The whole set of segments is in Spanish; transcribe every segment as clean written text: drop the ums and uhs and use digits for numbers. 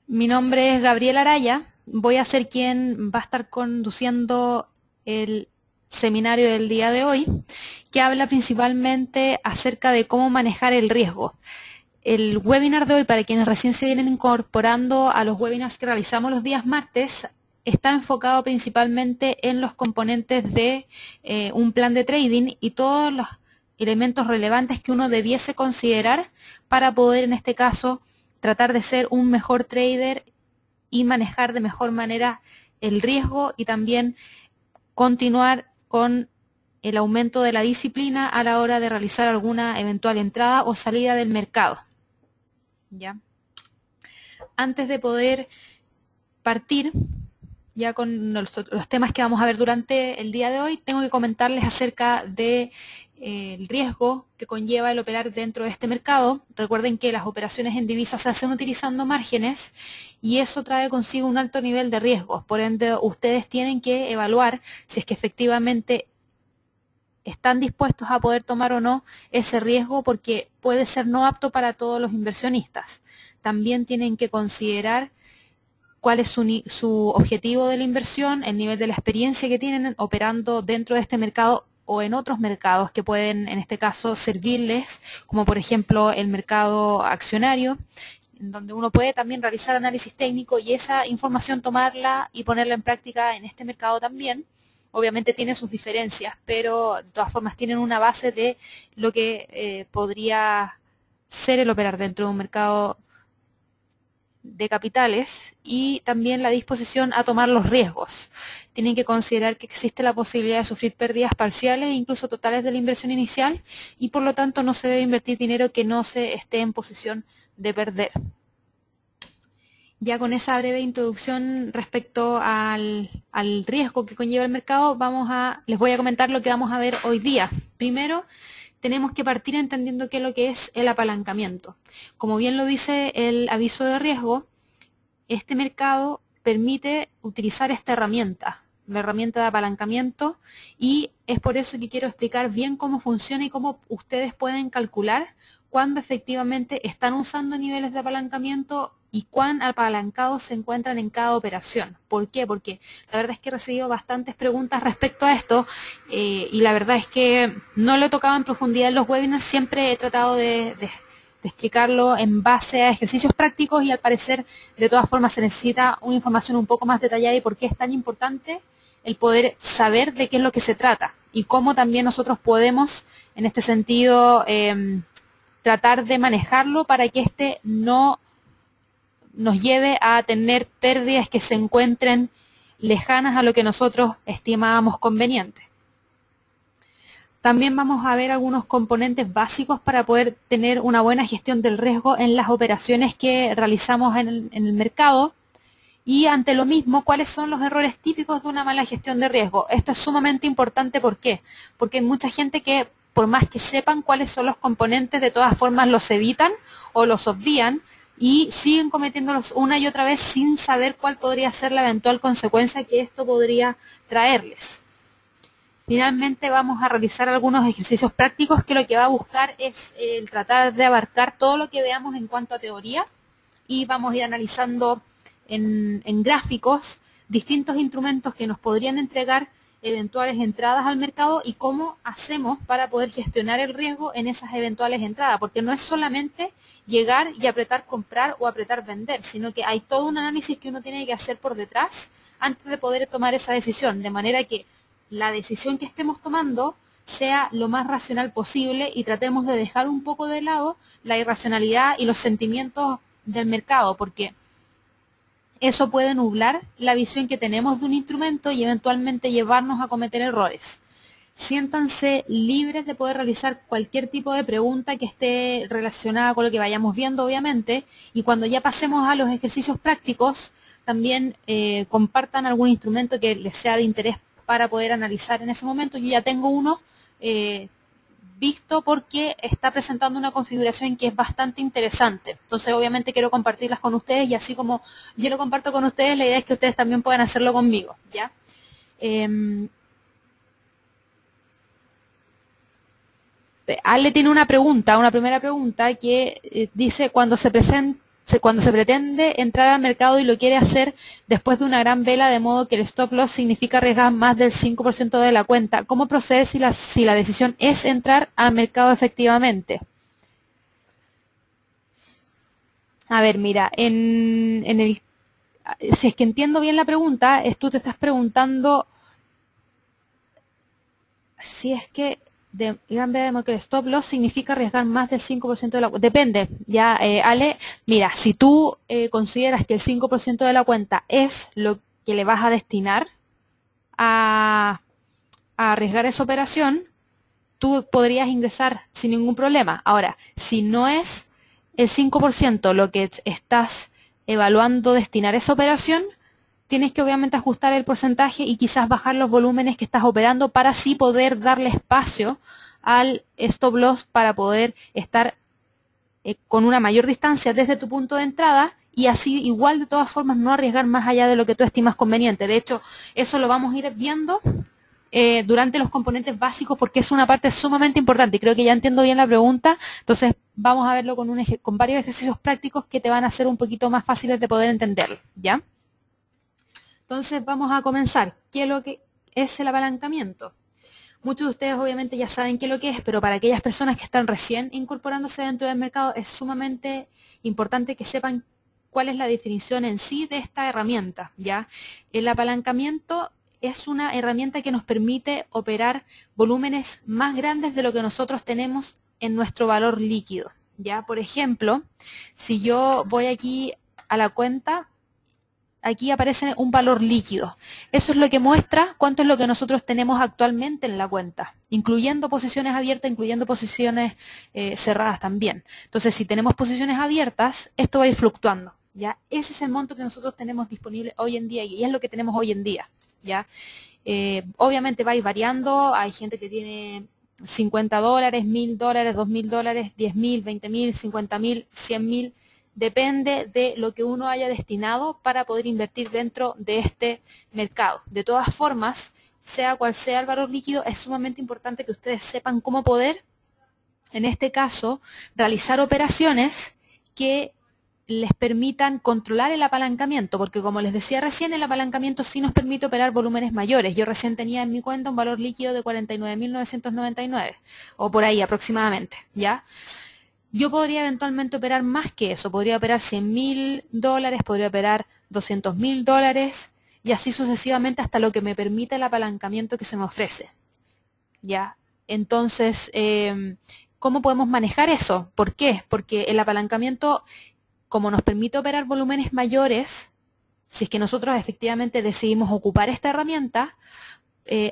Mi nombre es Gabriela Araya. Voy a ser quien va a estar conduciendo el seminario del día de hoy, que habla principalmente acerca de cómo manejar el riesgo. El webinar de hoy, para quienes recién se vienen incorporando a los webinars que realizamos los días martes, está enfocado principalmente en los componentes de un plan de trading y todos los elementos relevantes que uno debiese considerar para poder, en este caso, tratar de ser un mejor trader y manejar de mejor manera el riesgo y también continuar con el aumento de la disciplina a la hora de realizar alguna eventual entrada o salida del mercado. ¿Ya? Antes de poder partir ya con los temas que vamos a ver durante el día de hoy, tengo que comentarles acerca de el riesgo que conlleva el operar dentro de este mercado. Recuerden que las operaciones en divisas se hacen utilizando márgenes y eso trae consigo un alto nivel de riesgos. Por ende, ustedes tienen que evaluar si es que efectivamente están dispuestos a poder tomar o no ese riesgo, porque puede ser no apto para todos los inversionistas. También tienen que considerar cuál es su objetivo de la inversión, el nivel de la experiencia que tienen operando dentro de este mercado o en otros mercados que pueden, en este caso, servirles, como por ejemplo el mercado accionario, en donde uno puede también realizar análisis técnico y esa información tomarla y ponerla en práctica en este mercado también. Obviamente tiene sus diferencias, pero de todas formas tienen una base de lo que podría ser el operar dentro de un mercado de capitales y también la disposición a tomar los riesgos. Tienen que considerar que existe la posibilidad de sufrir pérdidas parciales e incluso totales de la inversión inicial y por lo tanto no se debe invertir dinero que no se esté en posición de perder. Ya con esa breve introducción respecto al riesgo que conlleva el mercado, les voy a comentar lo que vamos a ver hoy día. Primero, tenemos que partir entendiendo qué es lo que es el apalancamiento. Como bien lo dice el aviso de riesgo, este mercado permite utilizar esta herramienta, la herramienta de apalancamiento, y es por eso que quiero explicar bien cómo funciona y cómo ustedes pueden calcular cuándo efectivamente están usando niveles de apalancamiento y cuán apalancados se encuentran en cada operación. ¿Por qué? Porque la verdad es que he recibido bastantes preguntas respecto a esto y la verdad es que no lo he tocado en profundidad en los webinars, siempre he tratado de explicarlo en base a ejercicios prácticos y al parecer de todas formas se necesita una información un poco más detallada y por qué es tan importante el poder saber de qué es lo que se trata y cómo también nosotros podemos en este sentido tratar de manejarlo para que este no nos lleve a tener pérdidas que se encuentren lejanas a lo que nosotros estimábamos conveniente. También vamos a ver algunos componentes básicos para poder tener una buena gestión del riesgo en las operaciones que realizamos en el mercado. Y ante lo mismo, ¿cuáles son los errores típicos de una mala gestión de riesgo? Esto es sumamente importante, ¿por qué? Porque hay mucha gente que, por más que sepan cuáles son los componentes, de todas formas los evitan o los obvían y siguen cometiéndolos una y otra vez sin saber cuál podría ser la eventual consecuencia que esto podría traerles. Finalmente vamos a realizar algunos ejercicios prácticos que lo que va a buscar es el tratar de abarcar todo lo que veamos en cuanto a teoría y vamos a ir analizando en gráficos distintos instrumentos que nos podrían entregar eventuales entradas al mercado y cómo hacemos para poder gestionar el riesgo en esas eventuales entradas, porque no es solamente llegar y apretar comprar o apretar vender, sino que hay todo un análisis que uno tiene que hacer por detrás antes de poder tomar esa decisión, de manera que la decisión que estemos tomando sea lo más racional posible y tratemos de dejar un poco de lado la irracionalidad y los sentimientos del mercado, porque eso puede nublar la visión que tenemos de un instrumento y eventualmente llevarnos a cometer errores. Siéntanse libres de poder realizar cualquier tipo de pregunta que esté relacionada con lo que vayamos viendo, obviamente, y cuando ya pasemos a los ejercicios prácticos, también compartan algún instrumento que les sea de interés para poder analizar en ese momento. Yo ya tengo uno visto porque está presentando una configuración que es bastante interesante. Entonces, obviamente, quiero compartirlas con ustedes y así como yo lo comparto con ustedes, la idea es que ustedes también puedan hacerlo conmigo, ¿ya? Ale tiene una primera pregunta que dice, cuando se presenta cuando se pretende entrar al mercado y lo quiere hacer después de una gran vela, de modo que el stop loss significa arriesgar más del 5% de la cuenta. ¿Cómo proceder si la decisión es entrar al mercado efectivamente? A ver, mira, si es que entiendo bien la pregunta, tú te estás preguntando si es que gran vela de que el stop loss significa arriesgar más del 5% de la cuenta. Depende, ya, Ale, mira, si tú consideras que el 5% de la cuenta es lo que le vas a destinar a arriesgar esa operación, tú podrías ingresar sin ningún problema. Ahora, si no es el 5% lo que estás evaluando destinar a esa operación, tienes que obviamente ajustar el porcentaje y quizás bajar los volúmenes que estás operando para así poder darle espacio al stop loss para poder estar con una mayor distancia desde tu punto de entrada y así igual de todas formas no arriesgar más allá de lo que tú estimas conveniente. De hecho, eso lo vamos a ir viendo durante los componentes básicos porque es una parte sumamente importante y creo que ya entiendo bien la pregunta. Entonces vamos a verlo con varios ejercicios prácticos que te van a hacer un poquito más fáciles de poder entenderlo, ¿ya? Entonces vamos a comenzar. ¿Qué es lo que es el apalancamiento? Muchos de ustedes obviamente ya saben qué es lo que es, pero para aquellas personas que están recién incorporándose dentro del mercado es sumamente importante que sepan cuál es la definición en sí de esta herramienta, ¿ya? El apalancamiento es una herramienta que nos permite operar volúmenes más grandes de lo que nosotros tenemos en nuestro valor líquido, ¿ya? Por ejemplo, si yo voy aquí a la cuenta, aquí aparece un valor líquido. Eso es lo que muestra cuánto es lo que nosotros tenemos actualmente en la cuenta, incluyendo posiciones abiertas, incluyendo posiciones cerradas también. Entonces, si tenemos posiciones abiertas, esto va a ir fluctuando, ¿ya? Ese es el monto que nosotros tenemos disponible hoy en día y es lo que tenemos hoy en día, ¿ya? Obviamente va a ir variando. Hay gente que tiene $50, $1.000, $2.000, $10.000, $20.000, $50.000, $100.000. Depende de lo que uno haya destinado para poder invertir dentro de este mercado. De todas formas, sea cual sea el valor líquido, es sumamente importante que ustedes sepan cómo poder, en este caso, realizar operaciones que les permitan controlar el apalancamiento, porque como les decía recién, el apalancamiento sí nos permite operar volúmenes mayores. Yo recién tenía en mi cuenta un valor líquido de 49.999 o por ahí aproximadamente, ¿ya? Yo podría eventualmente operar más que eso, podría operar $100.000, podría operar $200.000 y así sucesivamente hasta lo que me permita el apalancamiento que se me ofrece, ¿ya? Entonces, ¿cómo podemos manejar eso? ¿Por qué? Porque el apalancamiento, como nos permite operar volúmenes mayores, si es que nosotros efectivamente decidimos ocupar esta herramienta,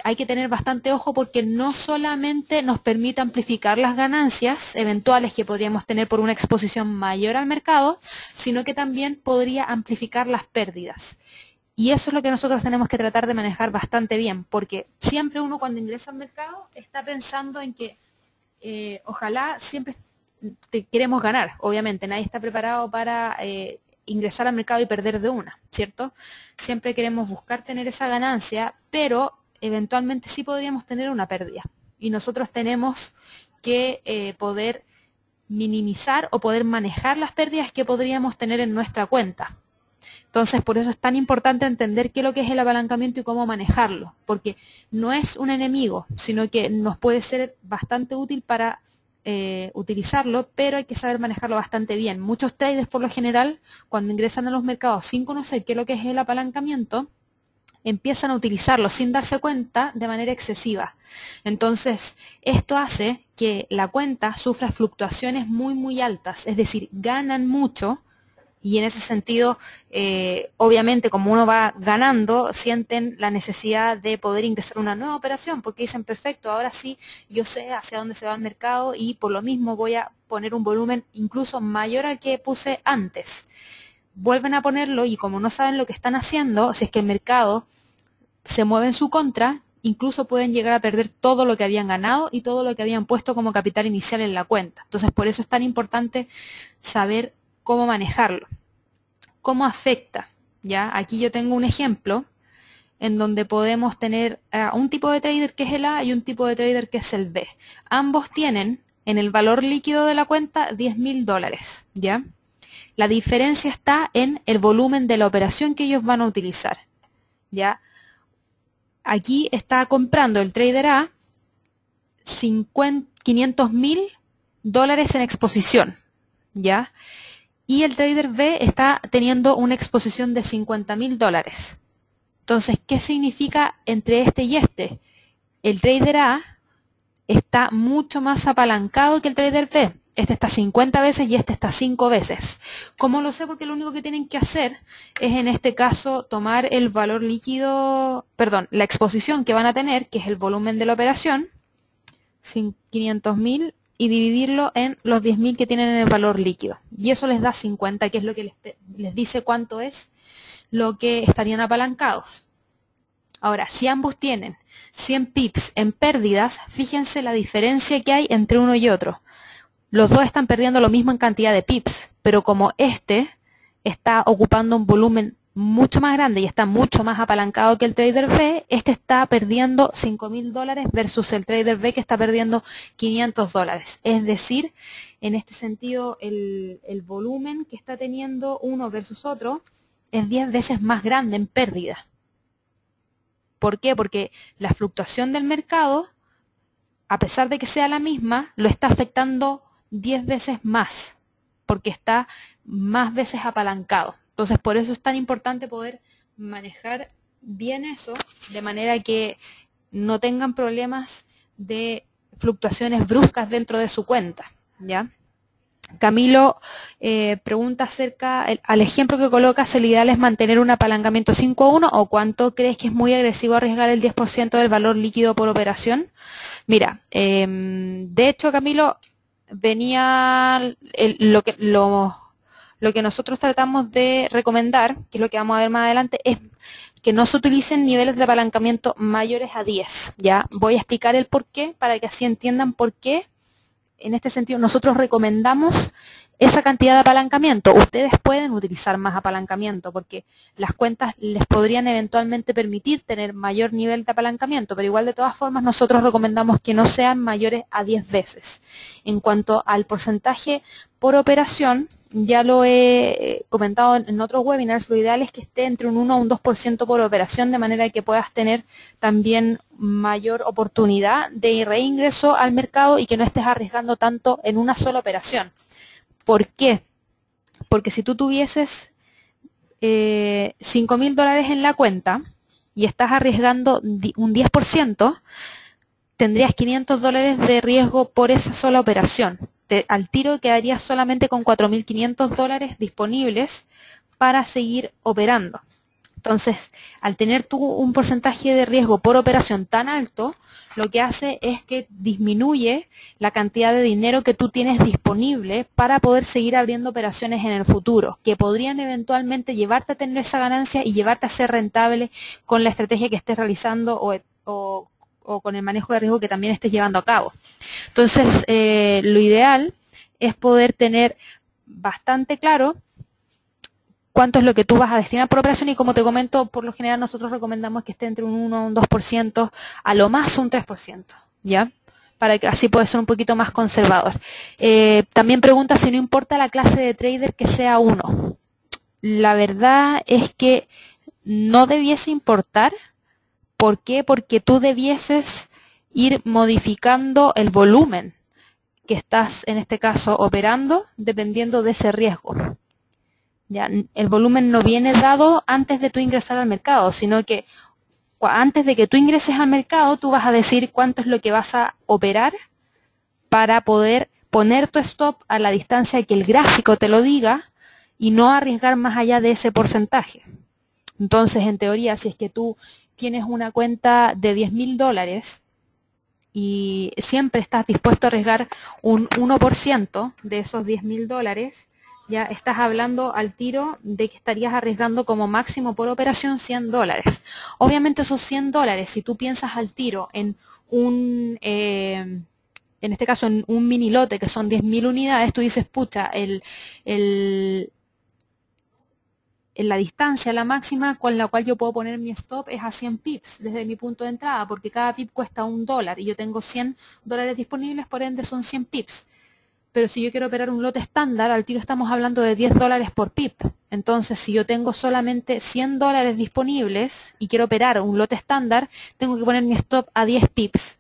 hay que tener bastante ojo porque no solamente nos permite amplificar las ganancias eventuales que podríamos tener por una exposición mayor al mercado, sino que también podría amplificar las pérdidas. Y eso es lo que nosotros tenemos que tratar de manejar bastante bien, porque siempre uno cuando ingresa al mercado está pensando en que ojalá siempre queremos ganar. Obviamente nadie está preparado para ingresar al mercado y perder de una, ¿cierto? Siempre queremos buscar tener esa ganancia, pero eventualmente sí podríamos tener una pérdida y nosotros tenemos que poder minimizar o poder manejar las pérdidas que podríamos tener en nuestra cuenta. Entonces, por eso es tan importante entender qué es lo que es el apalancamiento y cómo manejarlo, porque no es un enemigo, sino que nos puede ser bastante útil para utilizarlo, pero hay que saber manejarlo bastante bien. Muchos traders, por lo general, cuando ingresan a los mercados sin conocer qué es lo que es el apalancamiento, empiezan a utilizarlo sin darse cuenta de manera excesiva. Entonces, esto hace que la cuenta sufra fluctuaciones muy, muy altas, es decir, ganan mucho y en ese sentido, obviamente, como uno va ganando, sienten la necesidad de poder ingresar una nueva operación porque dicen, perfecto, ahora sí, yo sé hacia dónde se va el mercado y por lo mismo voy a poner un volumen incluso mayor al que puse antes. Vuelven a ponerlo y como no saben lo que están haciendo, si es que el mercado se mueve en su contra, incluso pueden llegar a perder todo lo que habían ganado y todo lo que habían puesto como capital inicial en la cuenta. Entonces, por eso es tan importante saber cómo manejarlo. ¿Cómo afecta? ¿Ya? Aquí yo tengo un ejemplo en donde podemos tener un tipo de trader que es el A y un tipo de trader que es el B. Ambos tienen en el valor líquido de la cuenta $10.000, ¿ya? La diferencia está en el volumen de la operación que ellos van a utilizar, ¿ya? Aquí está comprando el trader A 500.000 dólares en exposición, ¿ya? Y el trader B está teniendo una exposición de 50.000 dólares. Entonces, ¿qué significa entre este y este? El trader A está mucho más apalancado que el trader B. Este está 50 veces y este está 5 veces. ¿Cómo lo sé? Porque lo único que tienen que hacer es, en este caso, tomar el valor líquido, perdón, la exposición que van a tener, que es el volumen de la operación, 500.000, y dividirlo en los 10.000 que tienen en el valor líquido. Y eso les da 50, que es lo que les dice cuánto es lo que estarían apalancados. Ahora, si ambos tienen 100 pips en pérdidas, fíjense la diferencia que hay entre uno y otro. Los dos están perdiendo lo mismo en cantidad de pips, pero como este está ocupando un volumen mucho más grande y está mucho más apalancado que el trader B, este está perdiendo 5.000 dólares versus el trader B que está perdiendo 500 dólares. Es decir, en este sentido, el volumen que está teniendo uno versus otro es 10 veces más grande en pérdida. ¿Por qué? Porque la fluctuación del mercado, a pesar de que sea la misma, lo está afectando 10 veces más, porque está más veces apalancado. Entonces, por eso es tan importante poder manejar bien eso, de manera que no tengan problemas de fluctuaciones bruscas dentro de su cuenta, ¿ya? Camilo pregunta acerca, al ejemplo que colocas, ¿el ideal es mantener un apalancamiento 5:1 o cuánto crees que es muy agresivo arriesgar el 10% del valor líquido por operación? Mira, de hecho, Camilo, venía lo que nosotros tratamos de recomendar, que es lo que vamos a ver más adelante, es que no se utilicen niveles de apalancamiento mayores a 10. ¿Ya? Voy a explicar el por qué, para que así entiendan por qué. En este sentido, nosotros recomendamos esa cantidad de apalancamiento. Ustedes pueden utilizar más apalancamiento porque las cuentas les podrían eventualmente permitir tener mayor nivel de apalancamiento, pero igual de todas formas nosotros recomendamos que no sean mayores a 10 veces. En cuanto al porcentaje por operación, ya lo he comentado en otros webinars, lo ideal es que esté entre un 1 a un 2% por operación, de manera que puedas tener también mayor oportunidad de reingreso al mercado y que no estés arriesgando tanto en una sola operación. ¿Por qué? Porque si tú tuvieses 5.000 dólares en la cuenta y estás arriesgando un 10%, tendrías 500 dólares de riesgo por esa sola operación. Al tiro quedarías solamente con 4.500 dólares disponibles para seguir operando. Entonces, al tener tú un porcentaje de riesgo por operación tan alto, lo que hace es que disminuye la cantidad de dinero que tú tienes disponible para poder seguir abriendo operaciones en el futuro, que podrían eventualmente llevarte a tener esa ganancia y llevarte a ser rentable con la estrategia que estés realizando o con el manejo de riesgo que también estés llevando a cabo. Entonces, lo ideal es poder tener bastante claro cuánto es lo que tú vas a destinar por operación y, como te comento, por lo general nosotros recomendamos que esté entre un 1 a un 2%, a lo más un 3%, ¿ya? Para que así pueda ser un poquito más conservador. También pregunta si no importa la clase de trader que sea uno. La verdad es que no debiese importar. ¿Por qué? Porque tú debieses ir modificando el volumen que estás, en este caso, operando, dependiendo de ese riesgo. ¿Ya? El volumen no viene dado antes de tú ingresar al mercado, sino que antes de que tú ingreses al mercado, tú vas a decir cuánto es lo que vas a operar para poder poner tu stop a la distancia que el gráfico te lo diga y no arriesgar más allá de ese porcentaje. Entonces, en teoría, si es que tú tienes una cuenta de 10.000 dólares y siempre estás dispuesto a arriesgar un 1% de esos 10.000 dólares, ya estás hablando al tiro de que estarías arriesgando como máximo por operación 100 dólares. Obviamente esos 100 dólares, si tú piensas al tiro en en este caso en un mini lote que son 10.000 unidades, tú dices, pucha, en la distancia, la máxima con la cual yo puedo poner mi stop es a 100 pips desde mi punto de entrada, porque cada pip cuesta $1 y yo tengo 100 dólares disponibles, por ende son 100 pips. pero si yo quiero operar un lote estándar, al tiro estamos hablando de $10 por pip. Entonces, si yo tengo solamente $100 disponibles y quiero operar un lote estándar, tengo que poner mi stop a 10 pips.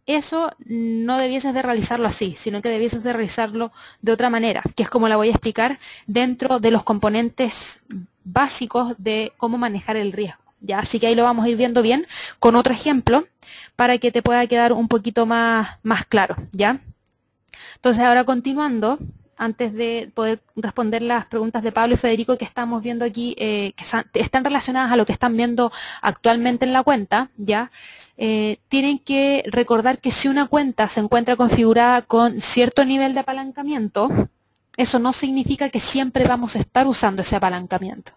Eso no debieses de realizarlo así, sino que debieses de realizarlo de otra manera, que es como la voy a explicar dentro de los componentes básicos de cómo manejar el riesgo. ¿Ya? Así que ahí lo vamos a ir viendo bien con otro ejemplo para que te pueda quedar un poquito más claro, ¿ya? Entonces, ahora continuando, antes de poder responder las preguntas de Pablo y Federico que estamos viendo aquí, que están relacionadas a lo que están viendo actualmente en la cuenta, ¿ya? Tienen que recordar que si una cuenta se encuentra configurada con cierto nivel de apalancamiento, eso no significa que siempre vamos a estar usando ese apalancamiento.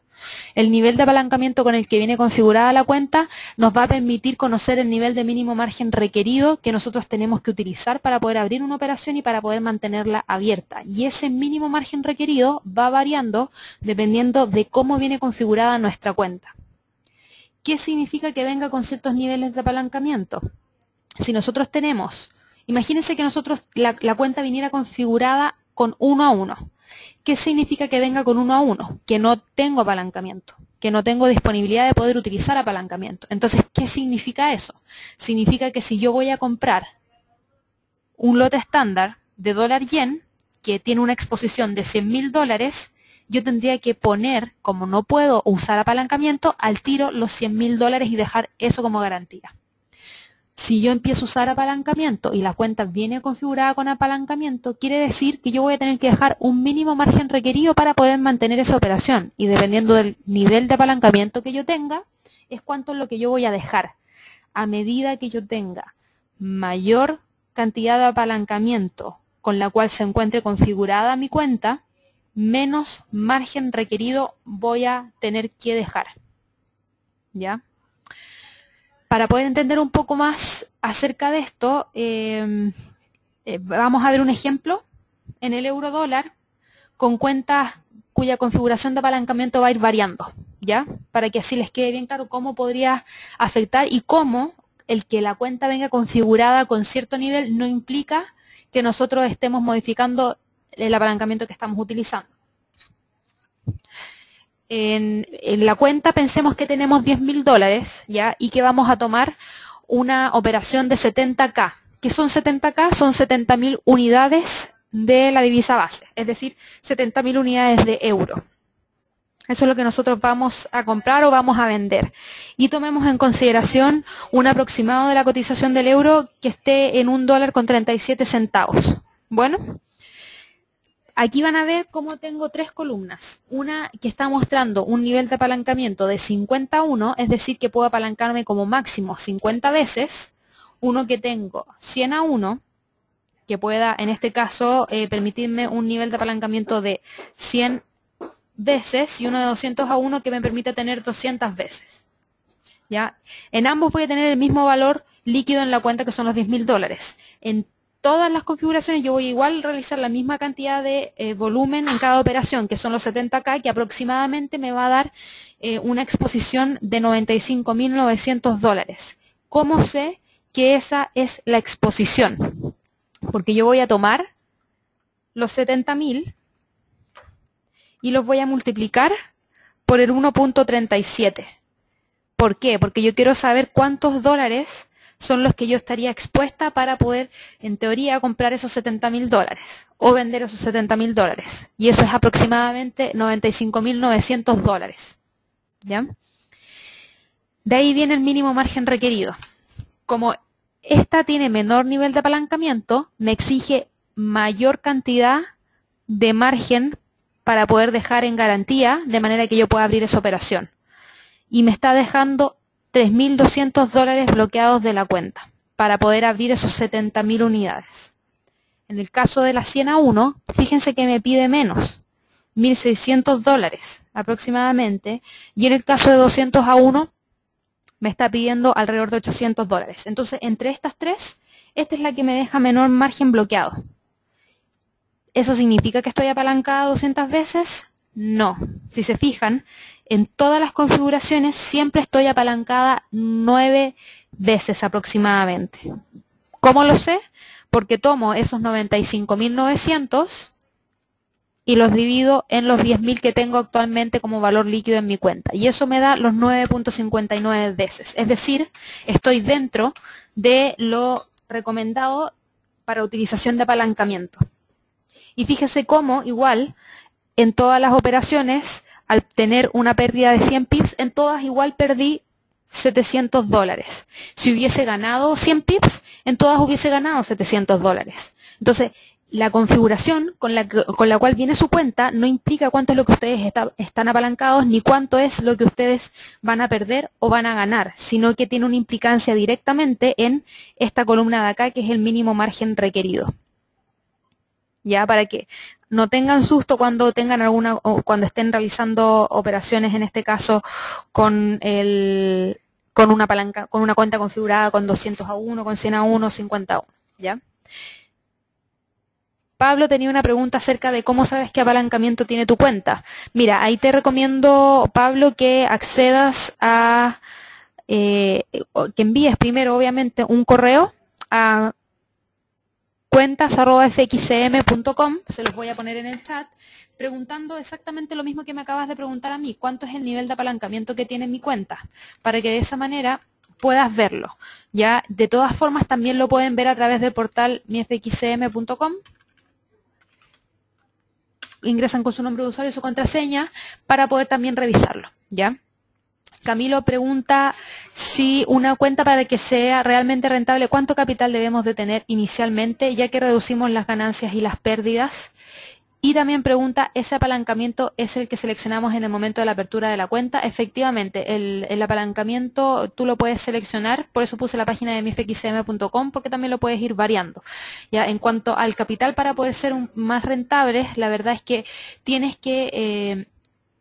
El nivel de apalancamiento con el que viene configurada la cuenta nos va a permitir conocer el nivel de mínimo margen requerido que nosotros tenemos que utilizar para poder abrir una operación y para poder mantenerla abierta. Y ese mínimo margen requerido va variando dependiendo de cómo viene configurada nuestra cuenta. ¿Qué significa que venga con ciertos niveles de apalancamiento? Si nosotros tenemos, imagínense que nosotros la cuenta viniera configurada con 1 a 1. ¿Qué significa que venga con 1 a 1? Que no tengo apalancamiento, que no tengo disponibilidad de poder utilizar apalancamiento. Entonces, ¿qué significa eso? Significa que si yo voy a comprar un lote estándar de dólar-yen, que tiene una exposición de $100.000, yo tendría que poner, como no puedo usar apalancamiento, al tiro los $100.000 y dejar eso como garantía. Si yo empiezo a usar apalancamiento y la cuenta viene configurada con apalancamiento, quiere decir que yo voy a tener que dejar un mínimo margen requerido para poder mantener esa operación. Y dependiendo del nivel de apalancamiento que yo tenga, es cuánto es lo que yo voy a dejar. A medida que yo tenga mayor cantidad de apalancamiento con la cual se encuentre configurada mi cuenta, menos margen requerido voy a tener que dejar. ¿Ya? Para poder entender un poco más acerca de esto, vamos a ver un ejemplo en el euro dólar con cuentas cuya configuración de apalancamiento va a ir variando, ¿ya? Para que así les quede bien claro cómo podría afectar y cómo el que la cuenta venga configurada con cierto nivel no implica que nosotros estemos modificando el apalancamiento que estamos utilizando. En la cuenta pensemos que tenemos $10.000, ¿ya? Y que vamos a tomar una operación de 70K. ¿Qué son 70K? Son 70.000 unidades de la divisa base, es decir, 70.000 unidades de euro. Eso es lo que nosotros vamos a comprar o vamos a vender. Y tomemos en consideración un aproximado de la cotización del euro que esté en $1.37. Bueno, aquí van a ver cómo tengo tres columnas. Una que está mostrando un nivel de apalancamiento de 50 a 1, es decir, que puedo apalancarme como máximo 50 veces. Uno que tengo 100 a 1, que pueda, en este caso, permitirme un nivel de apalancamiento de 100 veces. Y uno de 200 a 1 que me permite tener 200 veces. ¿Ya? En ambos voy a tener el mismo valor líquido en la cuenta, que son los $10.000. En todas las configuraciones yo voy igual a realizar la misma cantidad de volumen en cada operación, que son los 70K, que aproximadamente me va a dar una exposición de $95.900. ¿Cómo sé que esa es la exposición? Porque yo voy a tomar los 70.000 y los voy a multiplicar por el 1.37. ¿Por qué? Porque yo quiero saber cuántos dólares son los que yo estaría expuesta para poder, en teoría, comprar esos $70.000 o vender esos $70.000. Y eso es aproximadamente $95.900. ¿Ya? De ahí viene el mínimo margen requerido. Como esta tiene menor nivel de apalancamiento, me exige mayor cantidad de margen para poder dejar en garantía, de manera que yo pueda abrir esa operación. Y me está dejando $3.200 bloqueados de la cuenta para poder abrir esos 70.000 unidades. En el caso de la 100 a 1, fíjense que me pide menos, $1.600 aproximadamente, y en el caso de 200 a 1 me está pidiendo alrededor de $800. Entonces, entre estas tres, esta es la que me deja menor margen bloqueado. ¿Eso significa que estoy apalancada 200 veces? No. Si se fijan, en todas las configuraciones siempre estoy apalancada 9 veces aproximadamente. ¿Cómo lo sé? porque tomo esos 95.900 y los divido en los 10.000 que tengo actualmente como valor líquido en mi cuenta. Y eso me da los 9.59 veces. Es decir, estoy dentro de lo recomendado para utilización de apalancamiento. Y fíjese cómo, igual, en todas las operaciones, al tener una pérdida de 100 pips, en todas igual perdí $700. Si hubiese ganado 100 pips, en todas hubiese ganado $700. Entonces, la configuración con la cual viene su cuenta no implica cuánto es lo que ustedes están apalancados ni cuánto es lo que ustedes van a perder o van a ganar, sino que tiene una implicancia directamente en esta columna de acá, que es el mínimo margen requerido. Ya, para que no tengan susto cuando tengan o cuando estén realizando operaciones, en este caso con una cuenta configurada con 200 a 1, con 100 a 1, 50 a 1, ¿ya? Pablo tenía una pregunta acerca de cómo sabes qué apalancamiento tiene tu cuenta. Mira, ahí te recomiendo, Pablo, que accedas a, que envíes primero, obviamente, un correo a cuentas@fxcm.com, se los voy a poner en el chat, preguntando exactamente lo mismo que me acabas de preguntar a mí, cuánto es el nivel de apalancamiento que tiene mi cuenta, para que de esa manera puedas verlo. Ya, de todas formas, también lo pueden ver a través del portal mifxcm.com. Ingresan con su nombre de usuario y su contraseña para poder también revisarlo, ¿ya? Camilo pregunta si una cuenta, para que sea realmente rentable, ¿cuánto capital debemos de tener inicialmente, ya que reducimos las ganancias y las pérdidas? Y también pregunta, ¿ese apalancamiento es el que seleccionamos en el momento de la apertura de la cuenta? Efectivamente, el apalancamiento tú lo puedes seleccionar, por eso puse la página de mifxcm.com, porque también lo puedes ir variando. Ya, en cuanto al capital, para poder ser más rentable, la verdad es que tienes que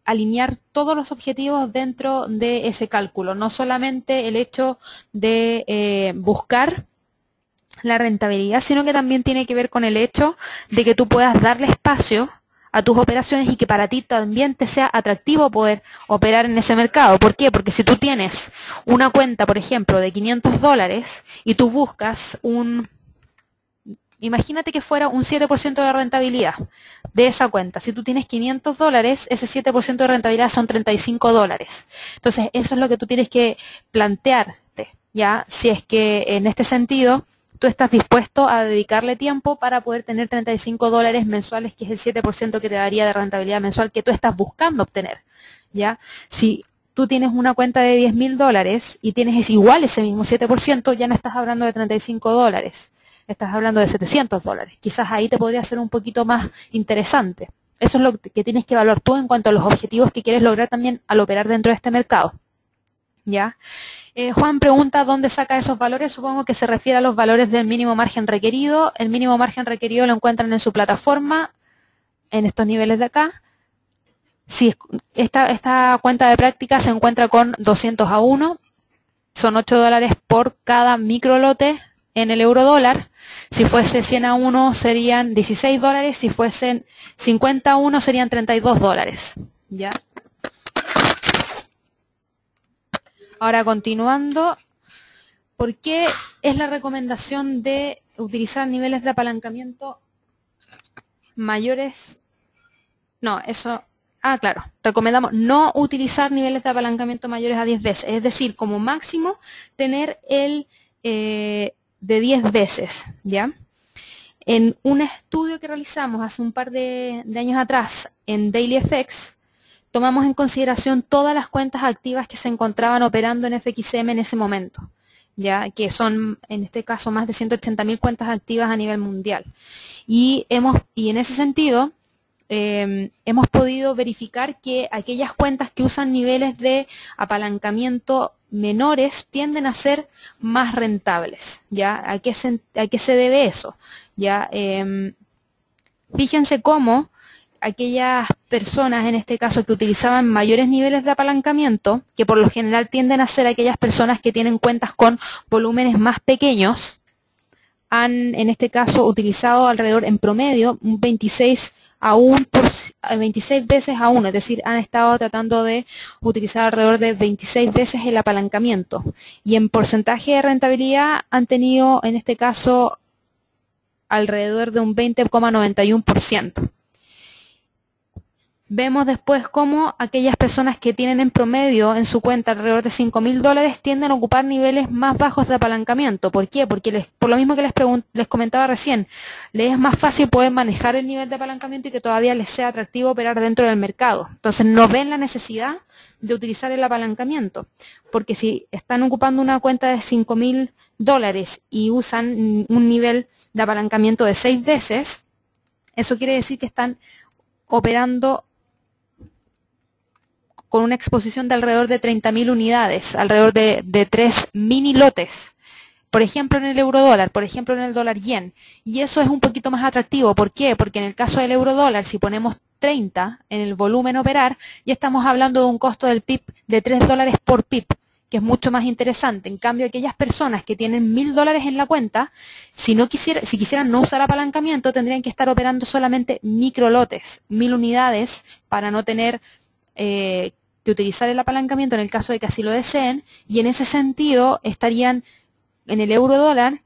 alinear todos los objetivos dentro de ese cálculo, no solamente el hecho de buscar la rentabilidad, sino que también tiene que ver con el hecho de que tú puedas darle espacio a tus operaciones y que para ti también te sea atractivo poder operar en ese mercado. ¿Por qué? Porque si tú tienes una cuenta, por ejemplo, de $500 y tú buscas imagínate que fuera un 7% de rentabilidad de esa cuenta. Si tú tienes $500, ese 7% de rentabilidad son $35. Entonces, eso es lo que tú tienes que plantearte, ¿ya? Si es que en este sentido tú estás dispuesto a dedicarle tiempo para poder tener $35 mensuales, que es el 7% que te daría de rentabilidad mensual que tú estás buscando obtener, ¿ya? Si tú tienes una cuenta de $10.000 y tienes igual ese mismo 7%, ya no estás hablando de $35. Estás hablando de $700. Quizás ahí te podría ser un poquito más interesante. Eso es lo que tienes que evaluar tú en cuanto a los objetivos que quieres lograr también al operar dentro de este mercado, ¿ya? Juan pregunta dónde saca esos valores. Supongo que se refiere a los valores del mínimo margen requerido. El mínimo margen requerido lo encuentran en su plataforma, en estos niveles de acá. Si esta cuenta de práctica se encuentra con 200 a 1, son $8 por cada microlote en el euro dólar. Si fuese 100 a 1 serían $16, si fuesen 50 a 1 serían $32, ¿ya? Ahora, continuando, ¿por qué es la recomendación de utilizar niveles de apalancamiento mayores? No, eso... claro, recomendamos no utilizar niveles de apalancamiento mayores a 10 veces, es decir, como máximo tener el de 10 veces, ¿ya? En un estudio que realizamos hace un par de años atrás en DailyFX, tomamos en consideración todas las cuentas activas que se encontraban operando en FXM en ese momento, ya que son, en este caso, más de 180.000 cuentas activas a nivel mundial. Y en ese sentido, hemos podido verificar que aquellas cuentas que usan niveles de apalancamiento menores tienden a ser más rentables, ¿ya? ¿A qué se debe eso? ¿Ya? Fíjense cómo aquellas personas, en este caso, que utilizaban mayores niveles de apalancamiento, que por lo general tienden a ser aquellas personas que tienen cuentas con volúmenes más pequeños, han, en este caso, utilizado alrededor, en promedio, un 26 veces a 1, es decir, han estado tratando de utilizar alrededor de 26 veces el apalancamiento. Y en porcentaje de rentabilidad han tenido, en este caso, alrededor de un 20,91%. Vemos después cómo aquellas personas que tienen en promedio en su cuenta alrededor de $5.000 tienden a ocupar niveles más bajos de apalancamiento. ¿Por qué? Porque por lo mismo que les comentaba recién, les es más fácil poder manejar el nivel de apalancamiento y que todavía les sea atractivo operar dentro del mercado. Entonces no ven la necesidad de utilizar el apalancamiento, porque si están ocupando una cuenta de $5.000 y usan un nivel de apalancamiento de 6 veces, eso quiere decir que están operando con una exposición de alrededor de 30.000 unidades, alrededor de 3 mini lotes, por ejemplo en el euro dólar, por ejemplo en el dólar yen, y eso es un poquito más atractivo. ¿Por qué? Porque en el caso del euro dólar, si ponemos 30 en el volumen operar, ya estamos hablando de un costo del PIB de $3 por PIB, que es mucho más interesante. En cambio, aquellas personas que tienen $1.000 en la cuenta, si quisieran no usar apalancamiento, tendrían que estar operando solamente microlotes, 1.000 unidades, para no tener que utilizar el apalancamiento en el caso de que así lo deseen, y en ese sentido estarían en el euro dólar,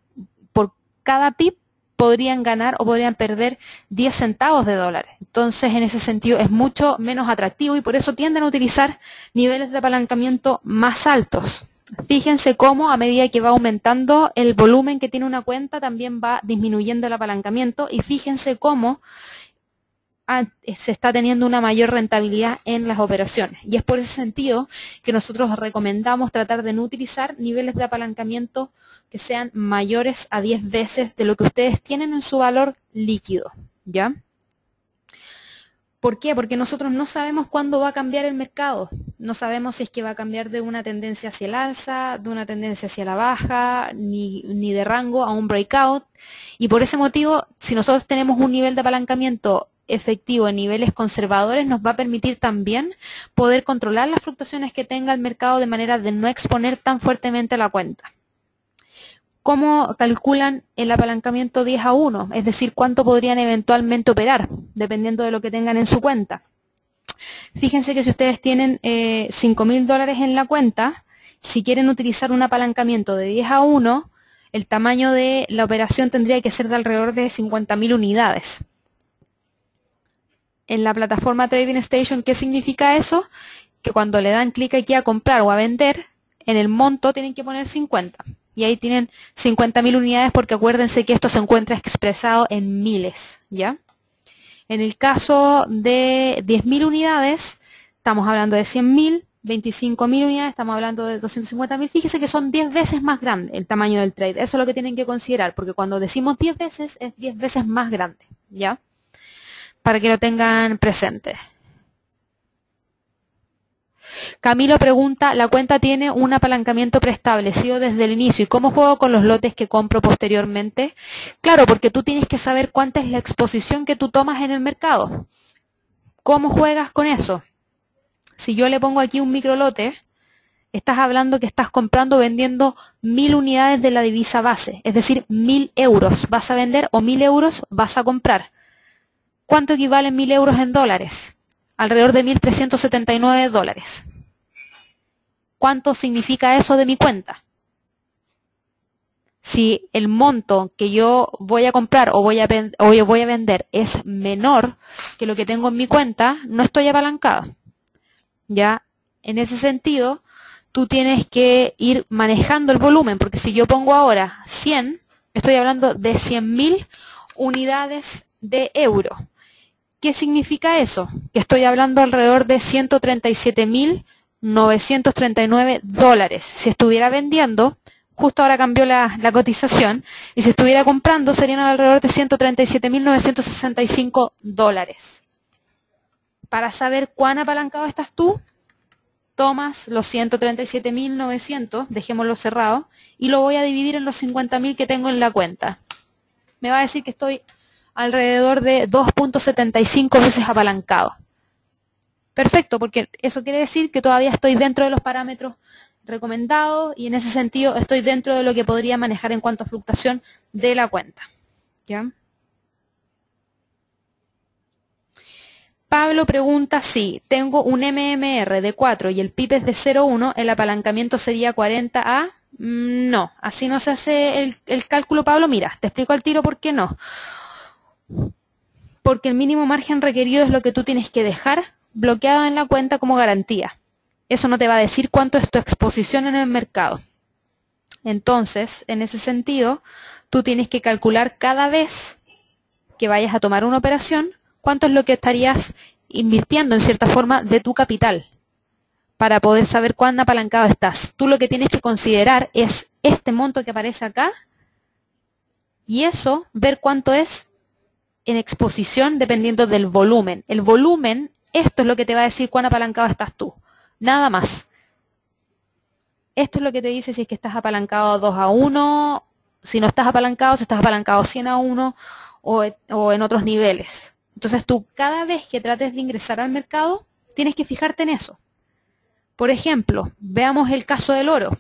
por cada PIB podrían ganar o podrían perder 10 centavos de dólar. Entonces, en ese sentido es mucho menos atractivo y por eso tienden a utilizar niveles de apalancamiento más altos. Fíjense cómo a medida que va aumentando el volumen que tiene una cuenta, también va disminuyendo el apalancamiento, y fíjense cómo se está teniendo una mayor rentabilidad en las operaciones. Y es por ese sentido que nosotros recomendamos tratar de no utilizar niveles de apalancamiento que sean mayores a 10 veces de lo que ustedes tienen en su valor líquido, ¿ya? ¿Por qué? Porque nosotros no sabemos cuándo va a cambiar el mercado. No sabemos si es que va a cambiar de una tendencia hacia el alza, de una tendencia hacia la baja, ni de rango a un breakout. Y por ese motivo, si nosotros tenemos un nivel de apalancamiento efectivo en niveles conservadores, nos va a permitir también poder controlar las fluctuaciones que tenga el mercado de manera de no exponer tan fuertemente la cuenta. ¿Cómo calculan el apalancamiento 10-1? Es decir, cuánto podrían eventualmente operar, dependiendo de lo que tengan en su cuenta. Fíjense que si ustedes tienen $5.000 en la cuenta, si quieren utilizar un apalancamiento de 10-1, el tamaño de la operación tendría que ser de alrededor de 50.000 unidades. En la plataforma Trading Station, ¿qué significa eso? Que cuando le dan clic aquí a comprar o a vender, en el monto tienen que poner 50. Y ahí tienen 50.000 unidades, porque acuérdense que esto se encuentra expresado en miles, ¿ya? En el caso de 10.000 unidades, estamos hablando de 100.000, 25.000 unidades, estamos hablando de 250.000. Fíjese que son 10 veces más grande el tamaño del trade. Eso es lo que tienen que considerar, porque cuando decimos 10 veces, es 10 veces más grande, ¿ya? Para que lo tengan presente. Camilo pregunta, ¿la cuenta tiene un apalancamiento preestablecido desde el inicio? ¿Y cómo juego con los lotes que compro posteriormente? Claro, porque tú tienes que saber cuánta es la exposición que tú tomas en el mercado. ¿Cómo juegas con eso? Si yo le pongo aquí un microlote, estás hablando que estás comprando o vendiendo 1.000 unidades de la divisa base, es decir, 1.000 euros vas a vender o 1.000 euros vas a comprar. ¿Cuánto equivalen 1.000 euros en dólares? Alrededor de $1.379. ¿Cuánto significa eso de mi cuenta? Si el monto que yo voy a comprar o voy a vender es menor que lo que tengo en mi cuenta, no estoy apalancada. ¿Ya? En ese sentido, tú tienes que ir manejando el volumen, porque si yo pongo ahora 100, estoy hablando de 100.000 unidades de euro. ¿Qué significa eso? Que estoy hablando alrededor de $137.939. Si estuviera vendiendo, justo ahora cambió la cotización, y si estuviera comprando serían alrededor de $137.965. Para saber cuán apalancado estás tú, tomas los 137.900, dejémoslo cerrado, y lo voy a dividir en los 50.000 que tengo en la cuenta. Me va a decir que estoy alrededor de 2.75 veces apalancado. Perfecto, porque eso quiere decir que todavía estoy dentro de los parámetros recomendados y en ese sentido estoy dentro de lo que podría manejar en cuanto a fluctuación de la cuenta. ¿Ya? Pablo pregunta si tengo un MMR de 4 y el PIB es de 0,1, el apalancamiento sería 40 a, No, así no se hace el cálculo, Pablo. Mira, te explico al tiro por qué no. Porque el mínimo margen requerido es lo que tú tienes que dejar bloqueado en la cuenta como garantía. Eso no te va a decir cuánto es tu exposición en el mercado. Entonces, en ese sentido, tú tienes que calcular cada vez que vayas a tomar una operación, cuánto es lo que estarías invirtiendo en cierta forma de tu capital para poder saber cuán apalancado estás. Tú lo que tienes que considerar es este monto que aparece acá y eso, ver cuánto es en exposición dependiendo del volumen. El volumen, esto es lo que te va a decir cuán apalancado estás tú. Nada más. Esto es lo que te dice si es que estás apalancado 2-1, si no estás apalancado, si estás apalancado 100-1 o en otros niveles. Entonces tú cada vez que trates de ingresar al mercado, tienes que fijarte en eso. Por ejemplo, veamos el caso del oro.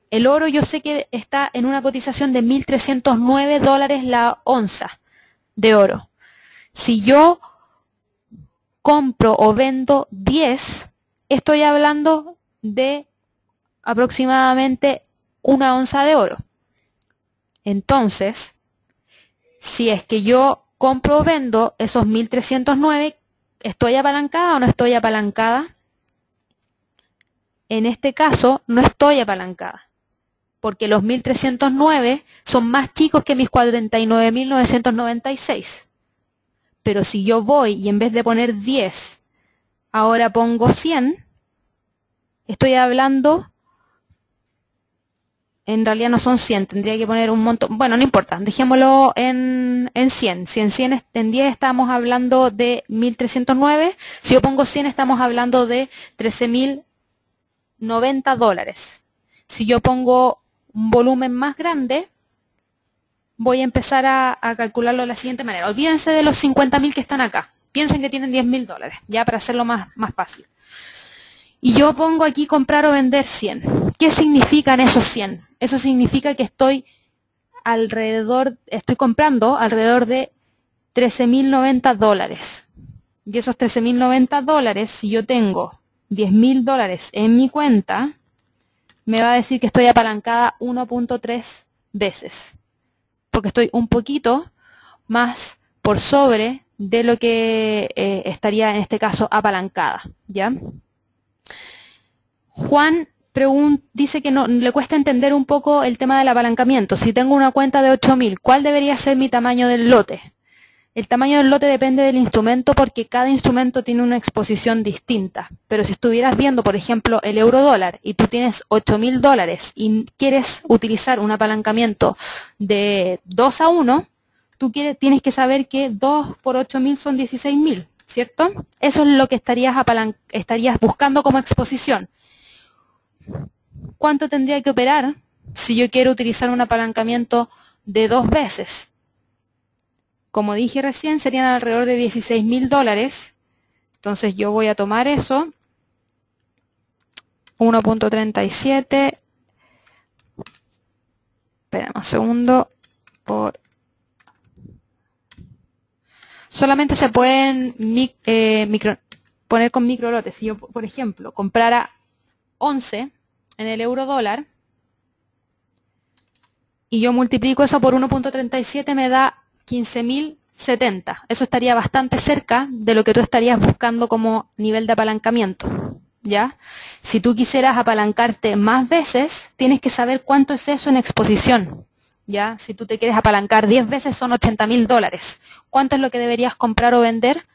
El oro yo sé que está en una cotización de $1.309 la onza de oro. Si yo compro o vendo 10, estoy hablando de aproximadamente una onza de oro. Entonces, si es que yo compro o vendo esos 1.309, ¿estoy apalancada o no estoy apalancada? En este caso, no estoy apalancada, porque los 1.309 son más chicos que mis 49.996. Pero si yo voy y en vez de poner 10, ahora pongo 100, estoy hablando, en realidad no son 100, tendría que poner un montón, bueno, no importa, dejémoslo en 100. Si en 10 estamos hablando de 1.309, si yo pongo 100 estamos hablando de $13.090. Si yo pongo un volumen más grande, voy a empezar a calcularlo de la siguiente manera. Olvídense de los 50.000 que están acá. Piensen que tienen $10.000, ya para hacerlo más fácil. Y yo pongo aquí comprar o vender 100. ¿Qué significan esos 100? Eso significa que estoy comprando alrededor de $13.090. Y esos $13.090, si yo tengo $10.000 en mi cuenta, me va a decir que estoy apalancada 1.3 veces. Porque estoy un poquito más por sobre de lo que estaría en este caso apalancada, ¿ya? Juan dice que no, le cuesta entender un poco el tema del apalancamiento. Si tengo una cuenta de 8.000, ¿cuál debería ser mi tamaño del lote? El tamaño del lote depende del instrumento porque cada instrumento tiene una exposición distinta. Pero si estuvieras viendo, por ejemplo, el euro dólar y tú tienes $8.000 y quieres utilizar un apalancamiento de 2-1, tú tienes que saber que 2 por 8.000 son 16.000, ¿cierto? Eso es lo que estarías buscando como exposición. ¿Cuánto tendría que operar si yo quiero utilizar un apalancamiento de 2 veces? Como dije recién, serían alrededor de $16.000. Entonces yo voy a tomar eso, 1.37, esperemos un segundo, solamente se pueden poner con micro lotes. Si yo, por ejemplo, comprara 11 en el euro dólar y yo multiplico eso por 1.37, me da 15.070. Eso estaría bastante cerca de lo que tú estarías buscando como nivel de apalancamiento, ¿ya? Si tú quisieras apalancarte más veces, tienes que saber cuánto es eso en exposición, ¿ya? Si tú te quieres apalancar 10 veces, son $80.000. ¿Cuánto es lo que deberías comprar o vender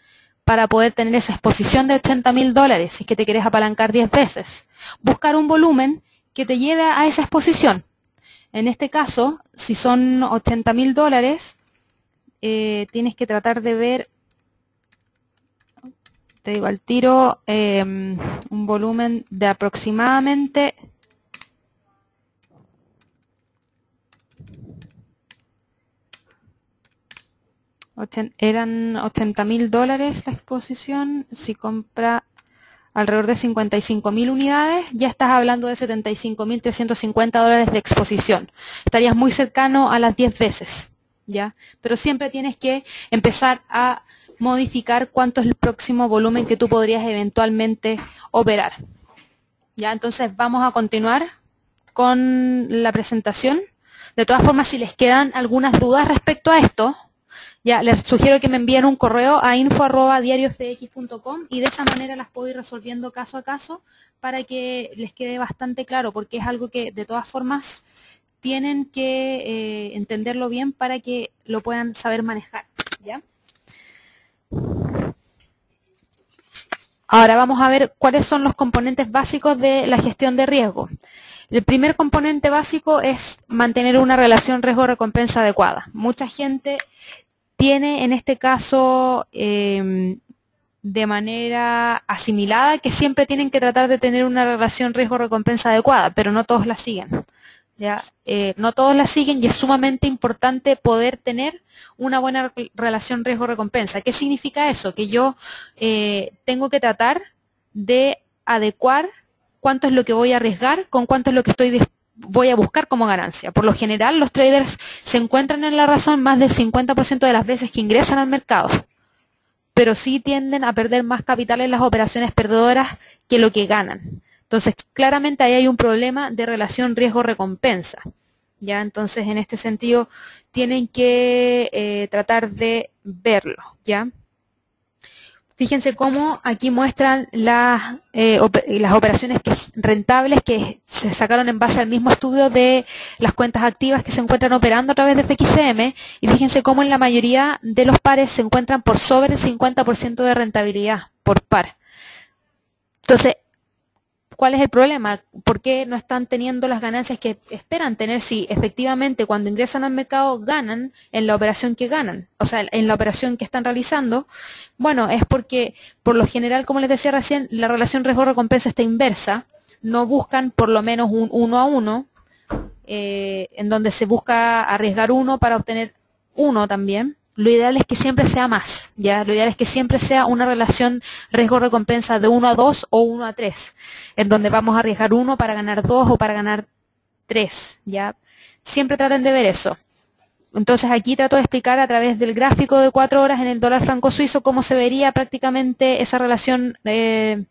para poder tener esa exposición de $80.000 si es que te quieres apalancar 10 veces? Buscar un volumen que te lleve a esa exposición. En este caso, si son $80.000, tienes que tratar de ver, te digo al tiro, un volumen de aproximadamente eran $80.000 la exposición. Si compra alrededor de 55.000 unidades, ya estás hablando de $75.350 de exposición. Estarías muy cercano a las 10 veces. ¿Ya? Pero siempre tienes que empezar a modificar cuánto es el próximo volumen que tú podrías eventualmente operar. ¿Ya? Entonces vamos a continuar con la presentación. De todas formas, si les quedan algunas dudas respecto a esto, ya les sugiero que me envíen un correo a info@diariofx.com y de esa manera las puedo ir resolviendo caso a caso para que les quede bastante claro, porque es algo que de todas formas tienen que entenderlo bien para que lo puedan saber manejar, ¿ya? Ahora vamos a ver cuáles son los componentes básicos de la gestión de riesgo. El primer componente básico es mantener una relación riesgo-recompensa adecuada. Mucha gente tiene en este caso de manera asimilada que siempre tienen que tratar de tener una relación riesgo-recompensa adecuada, pero no todos la siguen. ¿Ya? No todos la siguen y es sumamente importante poder tener una buena relación riesgo-recompensa. ¿Qué significa eso? Que yo tengo que tratar de adecuar cuánto es lo que voy a arriesgar con cuánto es lo que voy a buscar como ganancia. Por lo general, los traders se encuentran en la razón más del 50% de las veces que ingresan al mercado, pero sí tienden a perder más capital en las operaciones perdedoras que lo que ganan. Entonces, claramente ahí hay un problema de relación riesgo-recompensa. ¿Ya? Entonces, en este sentido, tienen que tratar de verlo. ¿Ya? Fíjense cómo aquí muestran las operaciones rentables que se sacaron en base al mismo estudio de las cuentas activas que se encuentran operando a través de FXM. Y fíjense cómo en la mayoría de los pares se encuentran por sobre el 50% de rentabilidad por par. Entonces, ¿cuál es el problema? ¿Por qué no están teniendo las ganancias que esperan tener si efectivamente cuando ingresan al mercado ganan en la operación que ganan? O sea, en la operación que están realizando. Bueno, es porque por lo general, como les decía recién, la relación riesgo-recompensa está inversa. No buscan por lo menos un 1 a 1, en donde se busca arriesgar 1 para obtener 1 también. Lo ideal es que siempre sea más, ¿ya? Lo ideal es que siempre sea una relación riesgo-recompensa de 1 a 2 o 1 a 3, en donde vamos a arriesgar 1 para ganar 2 o para ganar 3, ¿ya? Siempre traten de ver eso. Entonces aquí trato de explicar a través del gráfico de 4 horas en el dólar franco suizo cómo se vería prácticamente esa relación de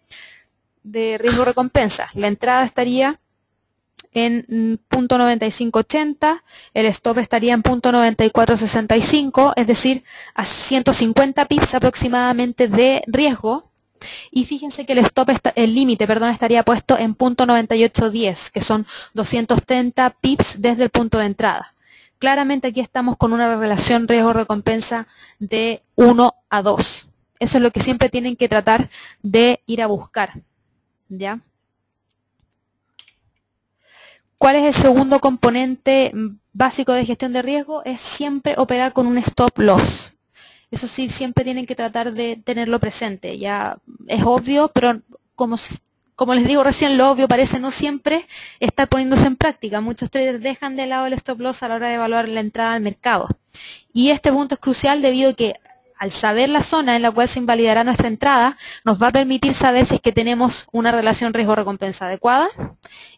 riesgo-recompensa. La entrada estaría en .9580, el stop estaría en .9465, es decir, a 150 pips aproximadamente de riesgo. Y fíjense que el límite, estaría puesto en .9810, que son 230 pips desde el punto de entrada. Claramente aquí estamos con una relación riesgo-recompensa de 1 a 2. Eso es lo que siempre tienen que tratar de ir a buscar, ¿ya? ¿Cuál es el segundo componente básico de gestión de riesgo? Es siempre operar con un stop loss. Eso sí, siempre tienen que tratar de tenerlo presente. Ya es obvio, pero como les digo recién, lo obvio parece no siempre estar poniéndose en práctica. Muchos traders dejan de lado el stop loss a la hora de evaluar la entrada al mercado. Y este punto es crucial debido a que al saber la zona en la cual se invalidará nuestra entrada, nos va a permitir saber si es que tenemos una relación riesgo-recompensa adecuada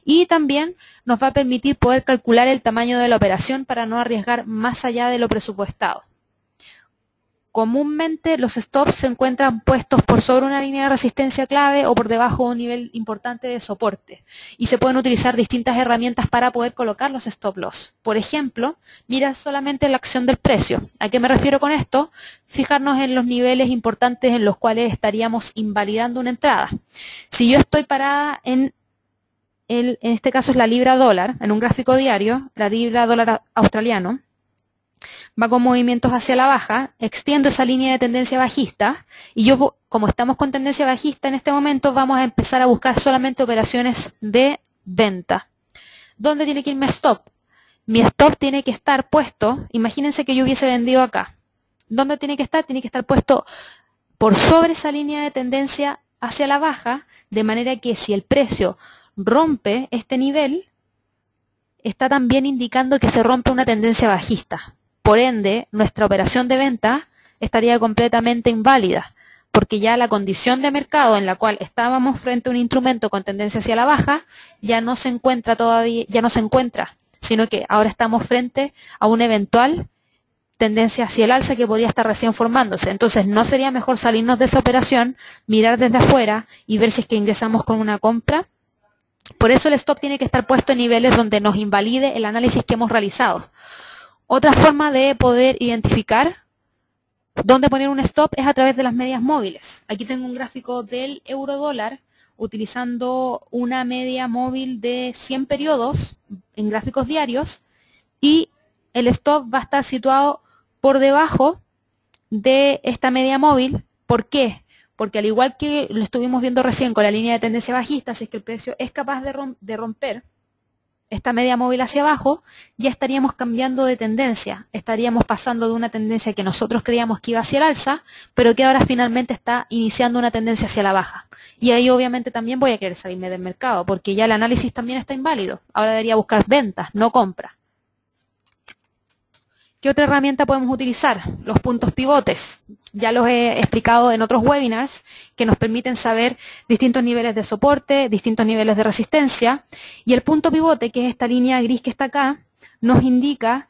y también nos va a permitir poder calcular el tamaño de la operación para no arriesgar más allá de lo presupuestado. Comúnmente los stops se encuentran puestos por sobre una línea de resistencia clave o por debajo de un nivel importante de soporte y se pueden utilizar distintas herramientas para poder colocar los stop loss. Por ejemplo, mirar solamente la acción del precio. ¿A qué me refiero con esto? Fijarnos en los niveles importantes en los cuales estaríamos invalidando una entrada. Si yo estoy parada en este caso es la libra dólar, en un gráfico diario, la libra dólar australiano, va con movimientos hacia la baja, extiendo esa línea de tendencia bajista y yo, como estamos con tendencia bajista en este momento, vamos a empezar a buscar solamente operaciones de venta. ¿Dónde tiene que ir mi stop? Mi stop tiene que estar puesto, imagínense que yo hubiese vendido acá. ¿Dónde tiene que estar? Tiene que estar puesto por sobre esa línea de tendencia hacia la baja, de manera que si el precio rompe este nivel, está también indicando que se rompe una tendencia bajista. Por ende, nuestra operación de venta estaría completamente inválida, porque ya la condición de mercado en la cual estábamos frente a un instrumento con tendencia hacia la baja ya no se encuentra todavía, sino que ahora estamos frente a una eventual tendencia hacia el alza que podría estar recién formándose. Entonces, ¿no sería mejor salirnos de esa operación, mirar desde afuera y ver si es que ingresamos con una compra? Por eso el stop tiene que estar puesto en niveles donde nos invalide el análisis que hemos realizado. Otra forma de poder identificar dónde poner un stop es a través de las medias móviles. Aquí tengo un gráfico del euro dólar utilizando una media móvil de 100 periodos en gráficos diarios y el stop va a estar situado por debajo de esta media móvil. ¿Por qué? Porque al igual que lo estuvimos viendo recién con la línea de tendencia bajista, si es que el precio es capaz de romper esta media móvil hacia abajo, ya estaríamos cambiando de tendencia. Estaríamos pasando de una tendencia que nosotros creíamos que iba hacia el alza, pero que ahora finalmente está iniciando una tendencia hacia la baja. Y ahí obviamente también voy a querer salirme del mercado, porque ya el análisis también está inválido. Ahora debería buscar ventas, no compras. ¿Qué otra herramienta podemos utilizar? Los puntos pivotes. Ya los he explicado en otros webinars que nos permiten saber distintos niveles de soporte, distintos niveles de resistencia. Y el punto pivote, que es esta línea gris que está acá, nos indica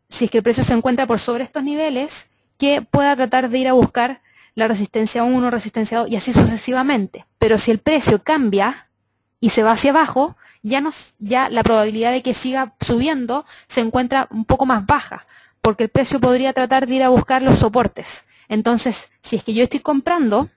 si es que el precio se encuentra por sobre estos niveles, que pueda tratar de ir a buscar la resistencia 1, resistencia 2 y así sucesivamente. Pero si el precio cambia y se va hacia abajo, ya la probabilidad de que siga subiendo se encuentra un poco más baja, porque el precio podría tratar de ir a buscar los soportes. Entonces, si es que yo estoy comprando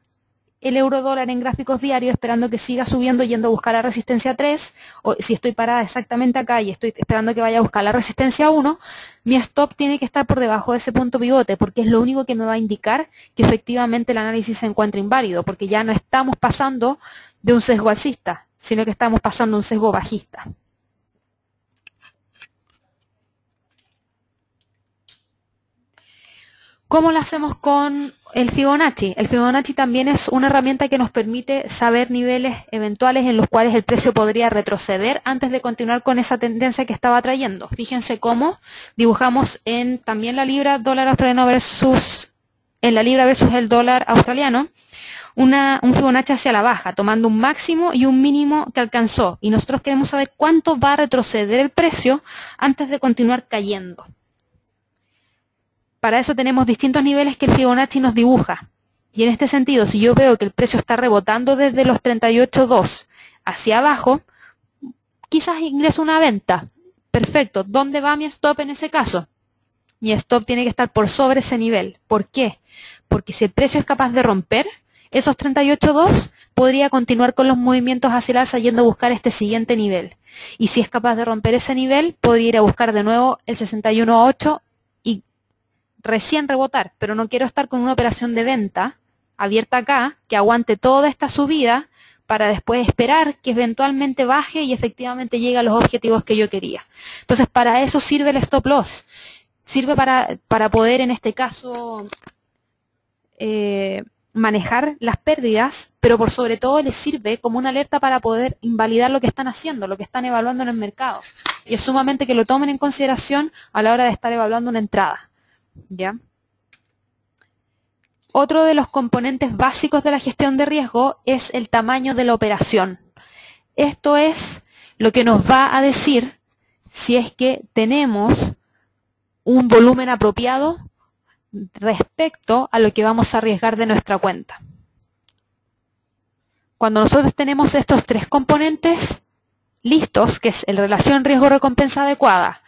el euro dólar en gráficos diarios esperando que siga subiendo yendo a buscar la resistencia 3, o si estoy parada exactamente acá y estoy esperando que vaya a buscar la resistencia 1, mi stop tiene que estar por debajo de ese punto pivote, porque es lo único que me va a indicar que efectivamente el análisis se encuentra inválido, porque ya no estamos pasando de un sesgo alcista, sino que estamos pasando un sesgo bajista. ¿Cómo lo hacemos con el Fibonacci? El Fibonacci también es una herramienta que nos permite saber niveles eventuales en los cuales el precio podría retroceder antes de continuar con esa tendencia que estaba trayendo. Fíjense cómo dibujamos en también la libra dólar australiano versus el dólar australiano un Fibonacci hacia la baja, tomando un máximo y un mínimo que alcanzó. Y nosotros queremos saber cuánto va a retroceder el precio antes de continuar cayendo. Para eso tenemos distintos niveles que el Fibonacci nos dibuja. Y en este sentido, si yo veo que el precio está rebotando desde los 38.2 hacia abajo, quizás ingreso una venta. Perfecto. ¿Dónde va mi stop en ese caso? Mi stop tiene que estar por sobre ese nivel. ¿Por qué? Porque si el precio es capaz de romper esos 38.2, podría continuar con los movimientos hacia el alza yendo a buscar este siguiente nivel. Y si es capaz de romper ese nivel, podría ir a buscar de nuevo el 61.8 y recién rebotar, pero no quiero estar con una operación de venta abierta acá, que aguante toda esta subida para después esperar que eventualmente baje y efectivamente llegue a los objetivos que yo quería. Entonces, para eso sirve el stop loss. Sirve para poder, en este caso, manejar las pérdidas, pero por sobre todo les sirve como una alerta para poder invalidar lo que están haciendo, lo que están evaluando en el mercado. Y es sumamente que lo tomen en consideración a la hora de estar evaluando una entrada. ¿Ya? Otro de los componentes básicos de la gestión de riesgo es el tamaño de la operación. Esto es lo que nos va a decir si es que tenemos un volumen apropiado respecto a lo que vamos a arriesgar de nuestra cuenta. Cuando nosotros tenemos estos tres componentes listos, que es el relación riesgo-recompensa adecuada,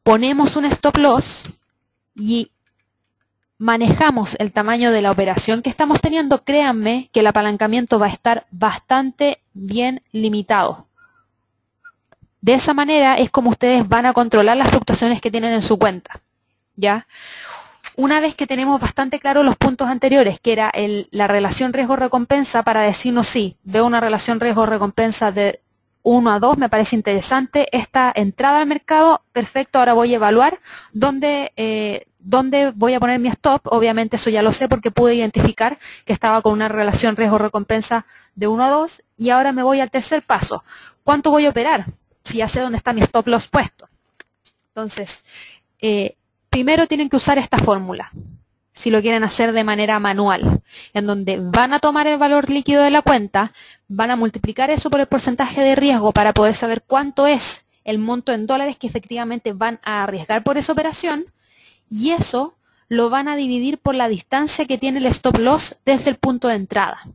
ponemos un stop loss y manejamos el tamaño de la operación que estamos teniendo, créanme que el apalancamiento va a estar bastante bien limitado. De esa manera es como ustedes van a controlar las fluctuaciones que tienen en su cuenta. ¿Ya? Una vez que tenemos bastante claro los puntos anteriores, que era la relación riesgo-recompensa, para decirnos sí, veo una relación riesgo-recompensa de 1 a 2, me parece interesante esta entrada al mercado, perfecto, ahora voy a evaluar dónde voy a poner mi stop. Obviamente eso ya lo sé porque pude identificar que estaba con una relación riesgo-recompensa de 1 a 2 y ahora me voy al tercer paso. ¿Cuánto voy a operar? Si ya sé dónde está mi stop loss puesto. Entonces, primero tienen que usar esta fórmula, si lo quieren hacer de manera manual, en donde van a tomar el valor líquido de la cuenta, van a multiplicar eso por el porcentaje de riesgo para poder saber cuánto es el monto en dólares que efectivamente van a arriesgar por esa operación, y eso lo van a dividir por la distancia que tiene el stop loss desde el punto de entrada.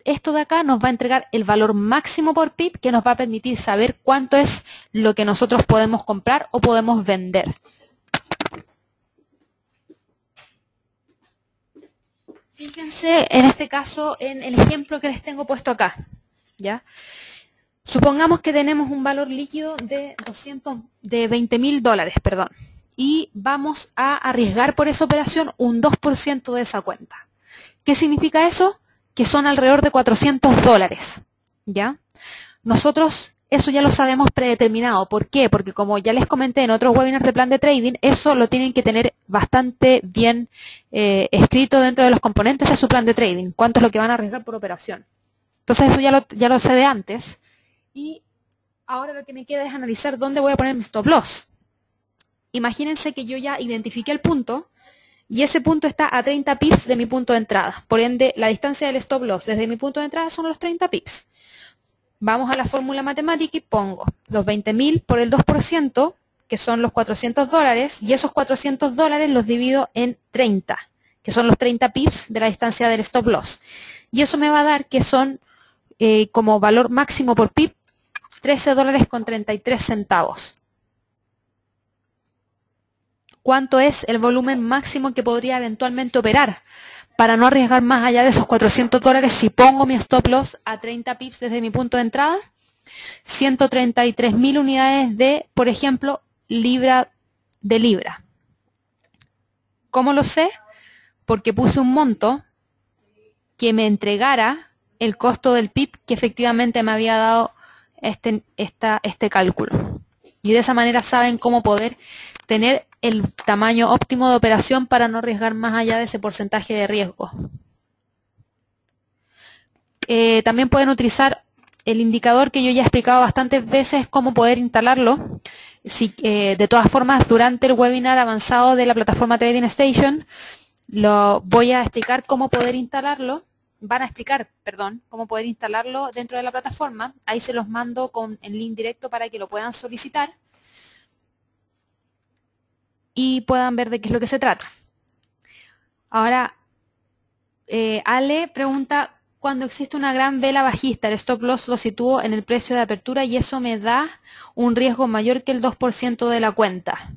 esto de acá nos va a entregar el valor máximo por pip que nos va a permitir saber cuánto es lo que nosotros podemos comprar o podemos vender. Fíjense en este caso en el ejemplo que les tengo puesto acá, ¿ya? Supongamos que tenemos un valor líquido de $20.000, perdón, y vamos a arriesgar por esa operación un 2% de esa cuenta. ¿Qué significa eso? Que son alrededor de $400, ¿ya? Nosotros eso ya lo sabemos predeterminado. ¿Por qué? Porque como ya les comenté en otros webinars de plan de trading, eso lo tienen que tener bastante bien escrito dentro de los componentes de su plan de trading. ¿Cuánto es lo que van a arriesgar por operación? Entonces eso ya lo sé de antes. Y ahora lo que me queda es analizar dónde voy a poner mi stop loss. Imagínense que yo ya identifiqué el punto y ese punto está a 30 pips de mi punto de entrada. Por ende, la distancia del stop loss desde mi punto de entrada son los 30 pips. Vamos a la fórmula matemática y pongo los 20.000 por el 2%, que son los $400, y esos $400 los divido en 30, que son los 30 pips de la distancia del stop loss. Y eso me va a dar que son, como valor máximo por pip, $13.33. ¿Cuánto es el volumen máximo que podría eventualmente operar? Para no arriesgar más allá de esos $400, si pongo mi stop loss a 30 pips desde mi punto de entrada, 133.000 unidades de, por ejemplo, libra de libra. ¿Cómo lo sé? Porque puse un monto que me entregara el costo del pip que efectivamente me había dado este cálculo. Y de esa manera saben cómo poder tener el tamaño óptimo de operación para no arriesgar más allá de ese porcentaje de riesgo. También pueden utilizar el indicador que yo ya he explicado bastantes veces cómo poder instalarlo. De todas formas, durante el webinar avanzado de la plataforma Trading Station, lo voy a explicar cómo poder instalarlo. Van a explicar, perdón, cómo poder instalarlo dentro de la plataforma. Ahí se los mando con el link directo para que lo puedan solicitar y puedan ver de qué es lo que se trata. Ahora, Ale pregunta, cuando existe una gran vela bajista, el stop loss lo sitúo en el precio de apertura y eso me da un riesgo mayor que el 2% de la cuenta.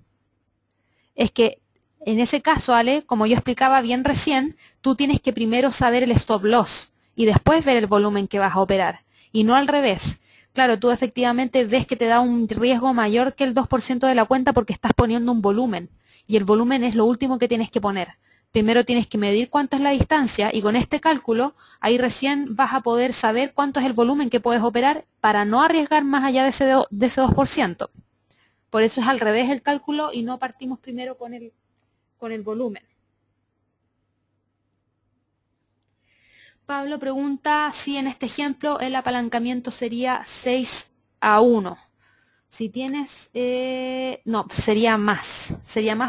Es que en ese caso, Ale, como yo explicaba bien recién, tú tienes que primero saber el stop loss y después ver el volumen que vas a operar y no al revés. Claro, tú efectivamente ves que te da un riesgo mayor que el 2% de la cuenta porque estás poniendo un volumen y el volumen es lo último que tienes que poner. Primero tienes que medir cuánto es la distancia y con este cálculo ahí recién vas a poder saber cuánto es el volumen que puedes operar para no arriesgar más allá de ese 2%. Por eso es al revés el cálculo y no partimos primero con el volumen. Pablo pregunta si en este ejemplo el apalancamiento sería 6-1. Si tienes, no, sería más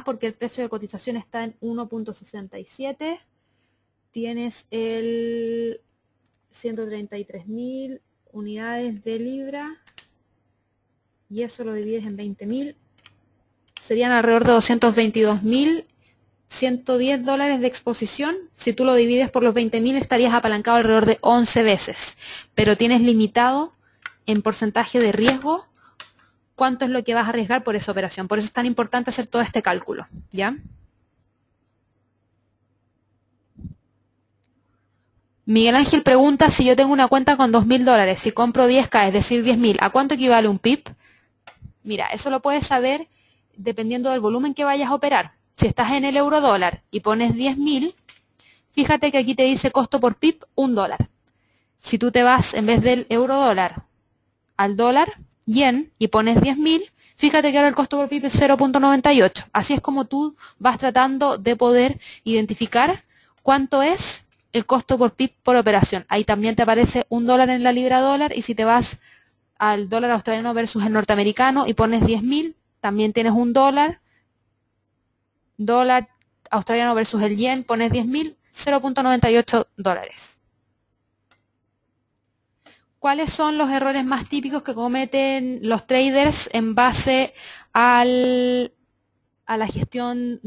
porque el precio de cotización está en 1.67. Tienes el 133.000 unidades de libra y eso lo divides en 20.000. Serían alrededor de 222.110 dólares de exposición. Si tú lo divides por los 20.000 estarías apalancado alrededor de 11 veces. Pero tienes limitado en porcentaje de riesgo cuánto es lo que vas a arriesgar por esa operación. Por eso es tan importante hacer todo este cálculo, ¿ya? Miguel Ángel pregunta si yo tengo una cuenta con $2.000, si compro 10K, es decir, 10.000, ¿a cuánto equivale un pip? Mira, eso lo puedes saber dependiendo del volumen que vayas a operar. Si estás en el euro dólar y pones 10.000, fíjate que aquí te dice costo por pip $1. Si tú te vas en vez del euro dólar al dólar yen y pones 10.000, fíjate que ahora el costo por pip es 0.98. Así es como tú vas tratando de poder identificar cuánto es el costo por pip por operación. Ahí también te aparece $1 en la libra dólar y si te vas al dólar australiano versus el norteamericano y pones 10.000, también tienes $1. Dólar australiano versus el yen, pones 10.000, $0.98. ¿Cuáles son los errores más típicos que cometen los traders en base a la mala gestión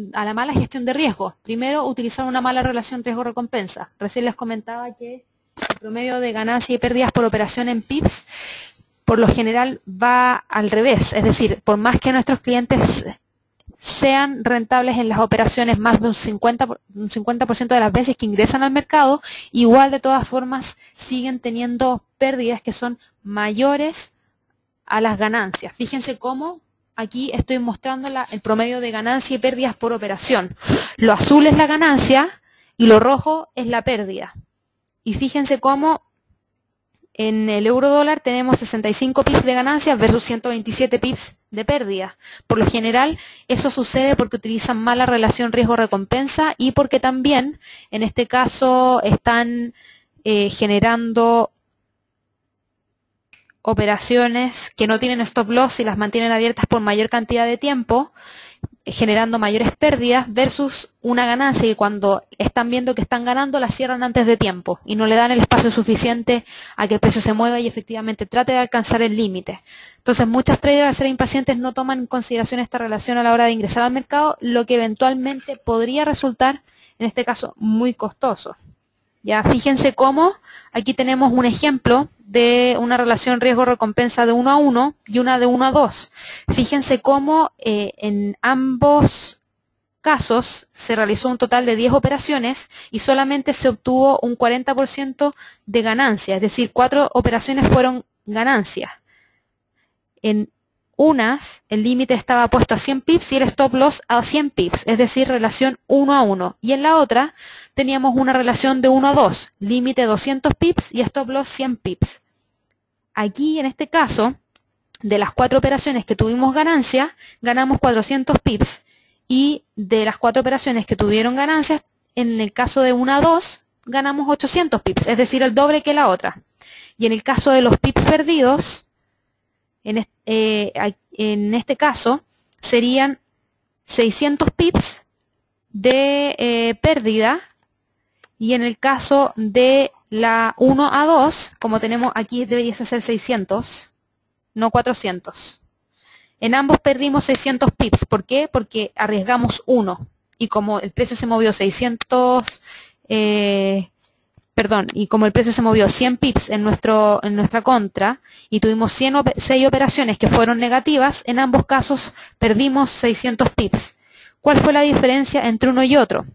de riesgo? Primero, utilizar una mala relación riesgo-recompensa. Recién les comentaba que promedio de ganancias y pérdidas por operación en pips, por lo general va al revés. Es decir, por más que nuestros clientes sean rentables en las operaciones más de un 50% de las veces que ingresan al mercado, igual de todas formas siguen teniendo pérdidas que son mayores a las ganancias. Fíjense cómo aquí estoy mostrando el promedio de ganancia y pérdidas por operación. Lo azul es la ganancia y lo rojo es la pérdida. Y fíjense cómo en el euro dólar tenemos 65 pips de ganancias versus 127 pips de pérdida. Por lo general, eso sucede porque utilizan mal la relación riesgo-recompensa y porque también, en este caso, están generando operaciones que no tienen stop loss y las mantienen abiertas por mayor cantidad de tiempo, generando mayores pérdidas versus una ganancia que cuando están viendo que están ganando la cierran antes de tiempo y no le dan el espacio suficiente a que el precio se mueva y efectivamente trate de alcanzar el límite. Entonces muchas traders al ser impacientes no toman en consideración esta relación a la hora de ingresar al mercado, lo que eventualmente podría resultar, en este caso, muy costoso. Ya, fíjense cómo aquí tenemos un ejemplo de una relación riesgo-recompensa de 1 a 1 y una de 1 a 2. Fíjense cómo en ambos casos se realizó un total de 10 operaciones y solamente se obtuvo un 40% de ganancia, es decir, 4 operaciones fueron ganancias. En unas, el límite estaba puesto a 100 pips y el stop loss a 100 pips, es decir, relación 1 a 1. Y en la otra teníamos una relación de 1 a 2, límite 200 pips y stop loss 100 pips. Aquí, en este caso, de las 4 operaciones que tuvimos ganancia, ganamos 400 pips. Y de las 4 operaciones que tuvieron ganancias, en el caso de 1 a 2, ganamos 800 pips, es decir, el doble que la otra. Y en el caso de los pips perdidos, en este caso serían 600 pips de pérdida y en el caso de la 1 a 2, como tenemos aquí debería ser 600, no 400. En ambos perdimos 600 pips. ¿Por qué? Porque arriesgamos 1 y como el precio se movió 100 pips en nuestra contra y tuvimos 6 operaciones que fueron negativas, en ambos casos perdimos 600 pips. ¿Cuál fue la diferencia entre uno y otro?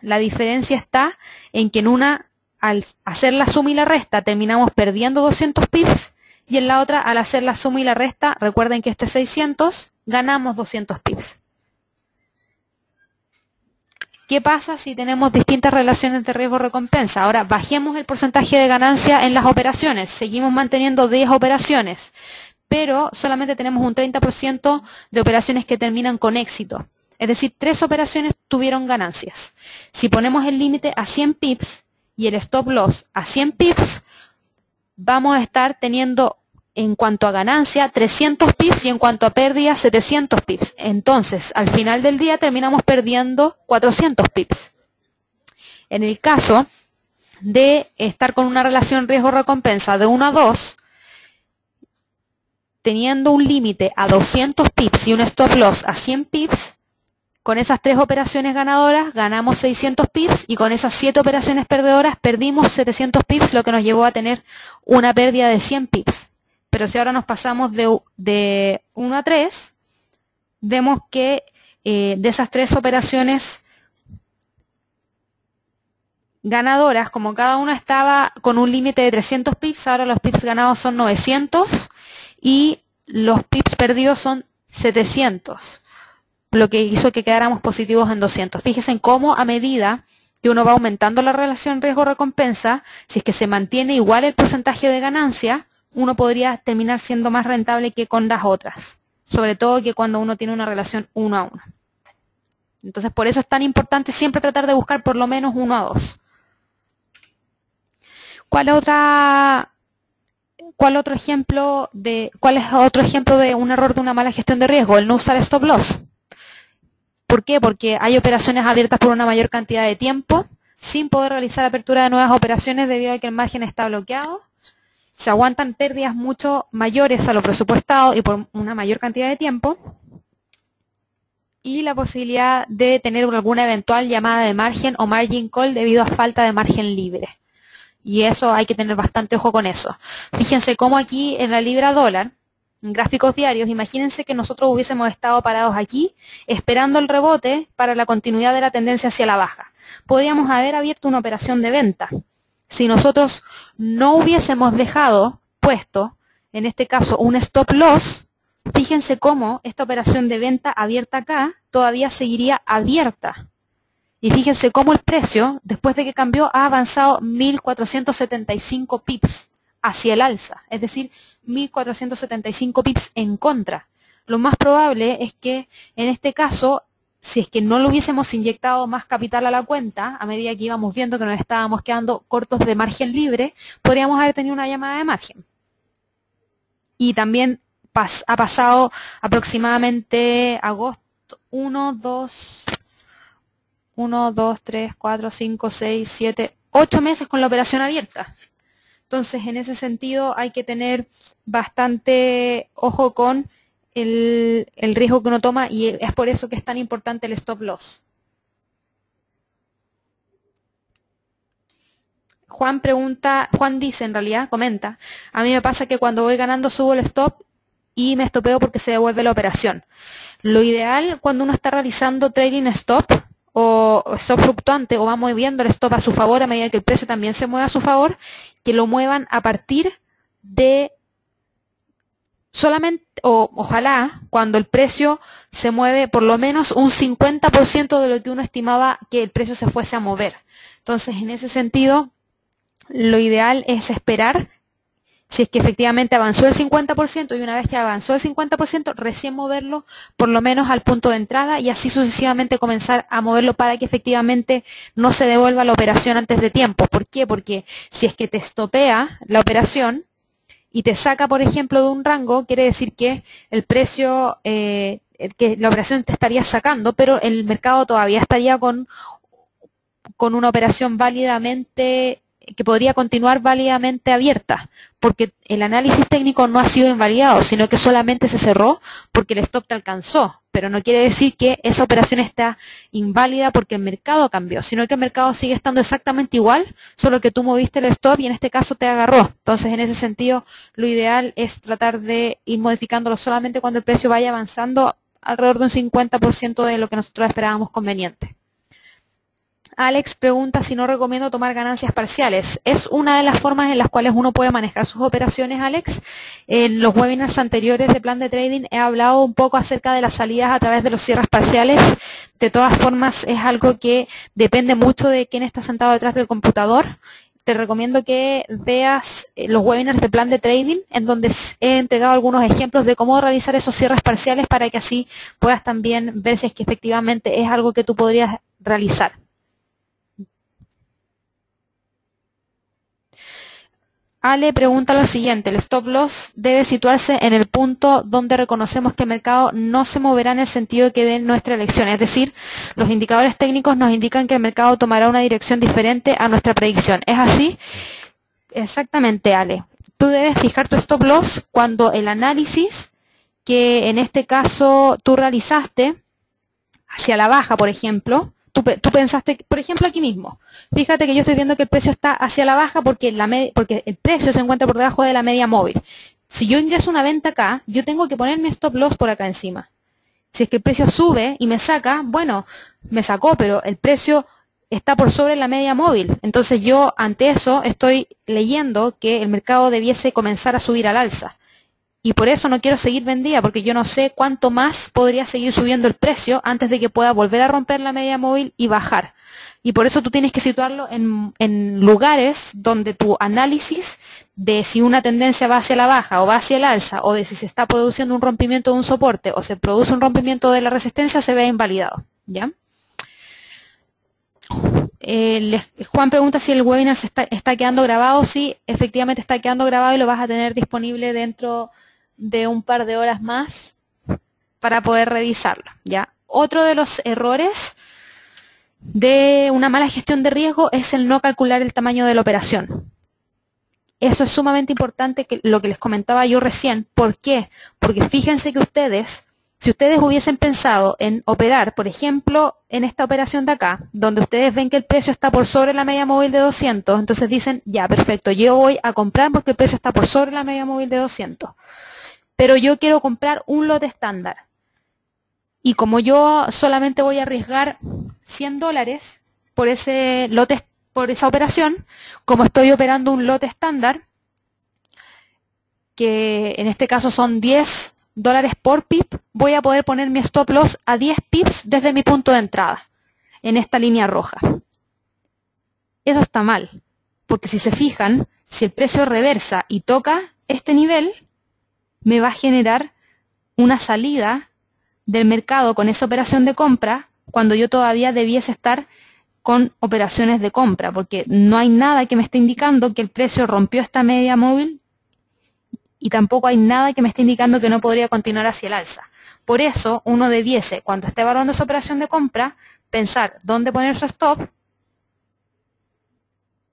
La diferencia está en que en una, al hacer la suma y la resta, terminamos perdiendo 200 pips y en la otra, al hacer la suma y la resta, recuerden que esto es 600, ganamos 200 pips. ¿Qué pasa si tenemos distintas relaciones de riesgo-recompensa? Ahora, bajemos el porcentaje de ganancia en las operaciones. Seguimos manteniendo 10 operaciones, pero solamente tenemos un 30% de operaciones que terminan con éxito. Es decir, 3 operaciones tuvieron ganancias. Si ponemos el límite a 100 pips y el stop loss a 100 pips, vamos a estar teniendo en cuanto a ganancia 300 pips y en cuanto a pérdida 700 pips. Entonces, al final del día terminamos perdiendo 400 pips. En el caso de estar con una relación riesgo-recompensa de 1 a 2, teniendo un límite a 200 pips y un stop loss a 100 pips, con esas 3 operaciones ganadoras ganamos 600 pips y con esas 7 operaciones perdedoras perdimos 700 pips, lo que nos llevó a tener una pérdida de 100 pips. Pero si ahora nos pasamos de 1 a 3, vemos que de esas 3 operaciones ganadoras, como cada una estaba con un límite de 300 pips, ahora los pips ganados son 900 y los pips perdidos son 700, lo que hizo que quedáramos positivos en 200. Fíjense en cómo a medida que uno va aumentando la relación riesgo-recompensa, si es que se mantiene igual el porcentaje de ganancia, uno podría terminar siendo más rentable que con las otras, sobre todo que cuando uno tiene una relación 1 a 1. Entonces, por eso es tan importante siempre tratar de buscar por lo menos 1 a 2. ¿Cuál es otro ejemplo de un error de una mala gestión de riesgo? El no usar stop loss. ¿Por qué? Porque hay operaciones abiertas por una mayor cantidad de tiempo, sin poder realizar apertura de nuevas operaciones debido a que el margen está bloqueado. Se aguantan pérdidas mucho mayores a lo presupuestado y por una mayor cantidad de tiempo. Y la posibilidad de tener alguna eventual llamada de margen o margin call debido a falta de margen libre. Y eso hay que tener bastante ojo con eso. Fíjense cómo aquí en la libra dólar, en gráficos diarios, imagínense que nosotros hubiésemos estado parados aquí esperando el rebote para la continuidad de la tendencia hacia la baja. Podríamos haber abierto una operación de venta. Si nosotros no hubiésemos dejado puesto, en este caso, un stop loss, fíjense cómo esta operación de venta abierta acá todavía seguiría abierta. Y fíjense cómo el precio, después de que cambió, ha avanzado 1.475 pips hacia el alza. Es decir, 1.475 pips en contra. Lo más probable es que en este caso, si es que no le hubiésemos inyectado más capital a la cuenta, a medida que íbamos viendo que nos estábamos quedando cortos de margen libre, podríamos haber tenido una llamada de margen. Y también ha pasado aproximadamente agosto 1, 2, 3, 4, 5, 6, 7, 8 meses con la operación abierta. Entonces, en ese sentido, hay que tener bastante ojo con el riesgo que uno toma y es por eso que es tan importante el stop loss. Juan dice en realidad, comenta, a mí me pasa que cuando voy ganando subo el stop y me estopeo porque se devuelve la operación. Lo ideal cuando uno está realizando trading stop o stop fluctuante o va moviendo el stop a su favor a medida que el precio también se mueve a su favor, que lo muevan a partir de solamente, o ojalá, cuando el precio se mueve por lo menos un 50% de lo que uno estimaba que el precio se fuese a mover. Entonces, en ese sentido, lo ideal es esperar si es que efectivamente avanzó el 50% y una vez que avanzó el 50%, recién moverlo por lo menos al punto de entrada y así sucesivamente comenzar a moverlo para que efectivamente no se devuelva la operación antes de tiempo. ¿Por qué? Porque si es que te estopea la operación y te saca, por ejemplo, de un rango, quiere decir que el precio, que la operación te estaría sacando, pero el mercado todavía estaría con una operación válidamente que podría continuar válidamente abierta, porque el análisis técnico no ha sido invalidado, sino que solamente se cerró porque el stop te alcanzó, pero no quiere decir que esa operación está inválida porque el mercado cambió, sino que el mercado sigue estando exactamente igual, solo que tú moviste el stop y en este caso te agarró. Entonces, en ese sentido, lo ideal es tratar de ir modificándolo solamente cuando el precio vaya avanzando alrededor de un 50% de lo que nosotros esperábamos conveniente. Alex pregunta si no recomiendo tomar ganancias parciales. Es una de las formas en las cuales uno puede manejar sus operaciones, Alex. En los webinars anteriores de plan de trading he hablado un poco acerca de las salidas a través de los cierres parciales. De todas formas, es algo que depende mucho de quién está sentado detrás del computador. Te recomiendo que veas los webinars de plan de trading, en donde he entregado algunos ejemplos de cómo realizar esos cierres parciales para que así puedas también ver si es que efectivamente es algo que tú podrías realizar. Ale pregunta lo siguiente, el stop loss debe situarse en el punto donde reconocemos que el mercado no se moverá en el sentido que dé nuestra elección. Es decir, los indicadores técnicos nos indican que el mercado tomará una dirección diferente a nuestra predicción. ¿Es así? Exactamente, Ale. Tú debes fijar tu stop loss cuando el análisis que en este caso tú realizaste hacia la baja, por ejemplo, tú pensaste, por ejemplo, aquí mismo, fíjate que yo estoy viendo que el precio está hacia la baja porque el precio se encuentra por debajo de la media móvil. Si yo ingreso una venta acá, yo tengo que poner mi stop loss por acá encima. Si es que el precio sube y me saca, bueno, me sacó, pero el precio está por sobre la media móvil. Entonces yo ante eso estoy leyendo que el mercado debiese comenzar a subir al alza. Y por eso no quiero seguir vendida, porque yo no sé cuánto más podría seguir subiendo el precio antes de que pueda volver a romper la media móvil y bajar. Y por eso tú tienes que situarlo en lugares donde tu análisis de si una tendencia va hacia la baja o va hacia el alza, o de si se está produciendo un rompimiento de un soporte o se produce un rompimiento de la resistencia, se vea invalidado. ¿Ya? Juan pregunta si el webinar está quedando grabado. Sí, efectivamente está quedando grabado y lo vas a tener disponible dentro de un par de horas más para poder revisarlo. ¿Ya? Otro de los errores de una mala gestión de riesgo es el no calcular el tamaño de la operación. Eso es sumamente importante, lo que les comentaba yo recién. ¿Por qué? Porque fíjense que ustedes Si ustedes hubiesen pensado en operar, por ejemplo, en esta operación de acá, donde ustedes ven que el precio está por sobre la media móvil de 200, entonces dicen, ya, perfecto, yo voy a comprar porque el precio está por sobre la media móvil de 200. Pero yo quiero comprar un lote estándar. Y como yo solamente voy a arriesgar $100 por ese lote, por esa operación, como estoy operando un lote estándar, que en este caso son $10 por pip, voy a poder poner mi stop loss a 10 pips desde mi punto de entrada, en esta línea roja. Eso está mal, porque si se fijan, si el precio reversa y toca este nivel, me va a generar una salida del mercado con esa operación de compra cuando yo todavía debiese estar con operaciones de compra, porque no hay nada que me esté indicando que el precio rompió esta media móvil y tampoco hay nada que me esté indicando que no podría continuar hacia el alza. Por eso uno debiese, cuando esté evaluando esa operación de compra, pensar dónde poner su stop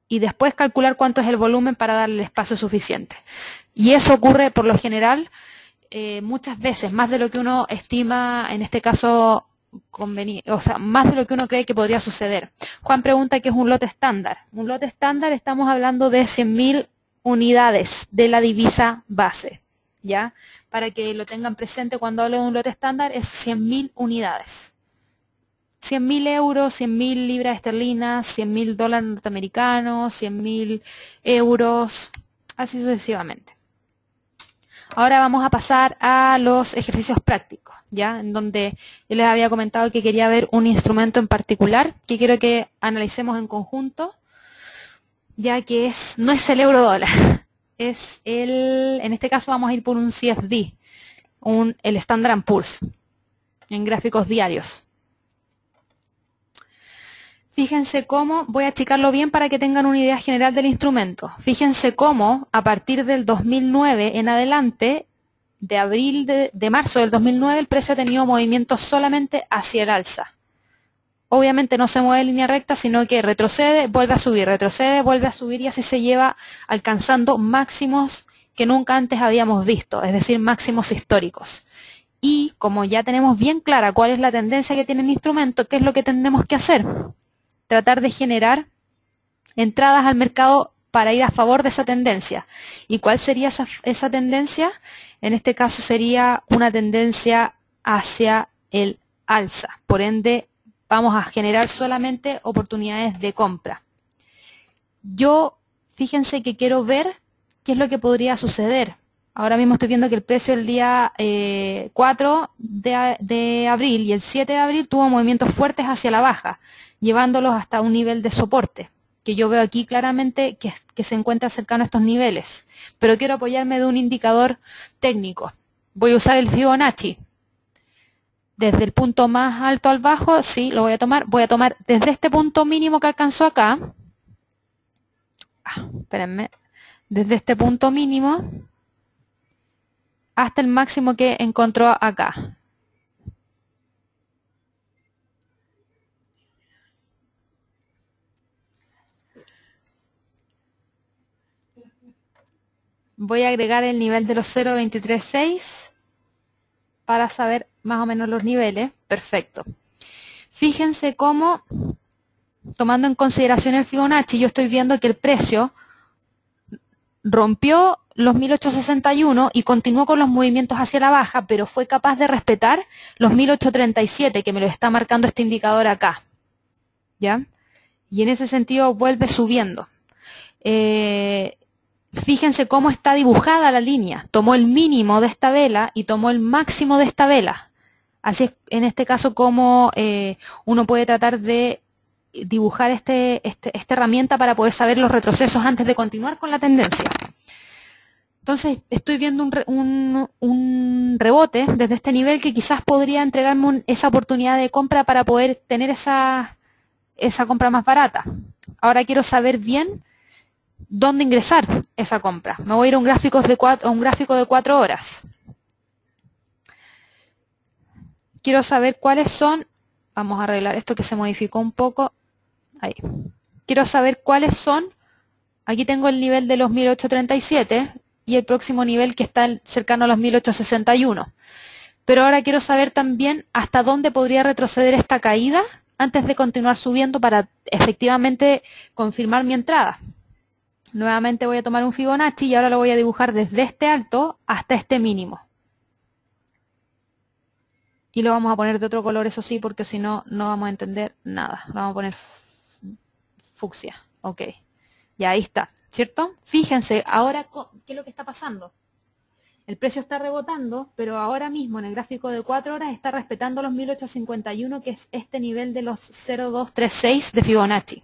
y después calcular cuánto es el volumen para darle el espacio suficiente. Y eso ocurre por lo general muchas veces, más de lo que uno estima, en este caso, o sea, más de lo que uno cree que podría suceder. Juan pregunta qué es un lote estándar. Un lote estándar, estamos hablando de 100.000 unidades de la divisa base, ¿ya? Para que lo tengan presente cuando hablo de un lote estándar, es 100.000 unidades. 100.000 euros, 100.000 libras esterlinas, 100.000 dólares norteamericanos, 100.000 euros, así sucesivamente. Ahora vamos a pasar a los ejercicios prácticos, ¿ya? En donde yo les había comentado que quería ver un instrumento en particular que quiero que analicemos en conjunto, ya que no es el euro dólar, es en este caso vamos a ir por un CFD, el Standard & Poor's, en gráficos diarios. Fíjense cómo, voy a achicarlo bien para que tengan una idea general del instrumento. Fíjense cómo a partir del 2009 en adelante, de marzo del 2009, el precio ha tenido movimientos solamente hacia el alza. Obviamente no se mueve en línea recta, sino que retrocede, vuelve a subir y así se lleva alcanzando máximos que nunca antes habíamos visto, es decir, máximos históricos. Y como ya tenemos bien clara cuál es la tendencia que tiene el instrumento, ¿qué es lo que tenemos que hacer? Tratar de generar entradas al mercado para ir a favor de esa tendencia. ¿Y cuál sería esa tendencia? En este caso sería una tendencia hacia el alza. Por ende, vamos a generar solamente oportunidades de compra. Yo, fíjense que quiero ver qué es lo que podría suceder. Ahora mismo estoy viendo que el precio el día 4 de abril y el 7 de abril tuvo movimientos fuertes hacia la baja, llevándolos hasta un nivel de soporte, que yo veo aquí claramente que se encuentra cercano a estos niveles. Pero quiero apoyarme de un indicador técnico. Voy a usar el Fibonacci. Desde el punto más alto al bajo, sí, lo voy a tomar. Voy a tomar desde este punto mínimo que alcanzó acá. Espérenme. Desde este punto mínimo hasta el máximo que encontró acá. Voy a agregar el nivel de los 0.236 para saber más o menos los niveles. Perfecto. Fíjense cómo, tomando en consideración el Fibonacci, yo estoy viendo que el precio rompió los 1861 y continuó con los movimientos hacia la baja, pero fue capaz de respetar los 1837, que me lo está marcando este indicador acá. ¿Ya? Y en ese sentido vuelve subiendo. Fíjense cómo está dibujada la línea. Tomó el mínimo de esta vela y tomó el máximo de esta vela. Así es, en este caso, como uno puede tratar de dibujar esta herramienta para poder saber los retrocesos antes de continuar con la tendencia. Entonces, estoy viendo un rebote desde este nivel que quizás podría entregarme esa oportunidad de compra para poder tener esa compra más barata. Ahora quiero saber bien dónde ingresar esa compra. Me voy a ir a un gráfico de 4 horas. Quiero saber cuáles son, vamos a arreglar esto que se modificó un poco, ahí. Quiero saber cuáles son, aquí tengo el nivel de los 1837 y el próximo nivel que está cercano a los 1861. pero ahora quiero saber también hasta dónde podría retroceder esta caída antes de continuar subiendo para efectivamente confirmar mi entrada. Nuevamente voy a tomar un Fibonacci y ahora lo voy a dibujar desde este alto hasta este mínimo. Y lo vamos a poner de otro color, eso sí, porque si no, no vamos a entender nada. Lo vamos a poner fucsia. Ok, ya ahí está, ¿cierto? Fíjense, ahora, ¿qué es lo que está pasando? El precio está rebotando, pero ahora mismo en el gráfico de 4 horas está respetando los 1851, que es este nivel de los 0,236 de Fibonacci.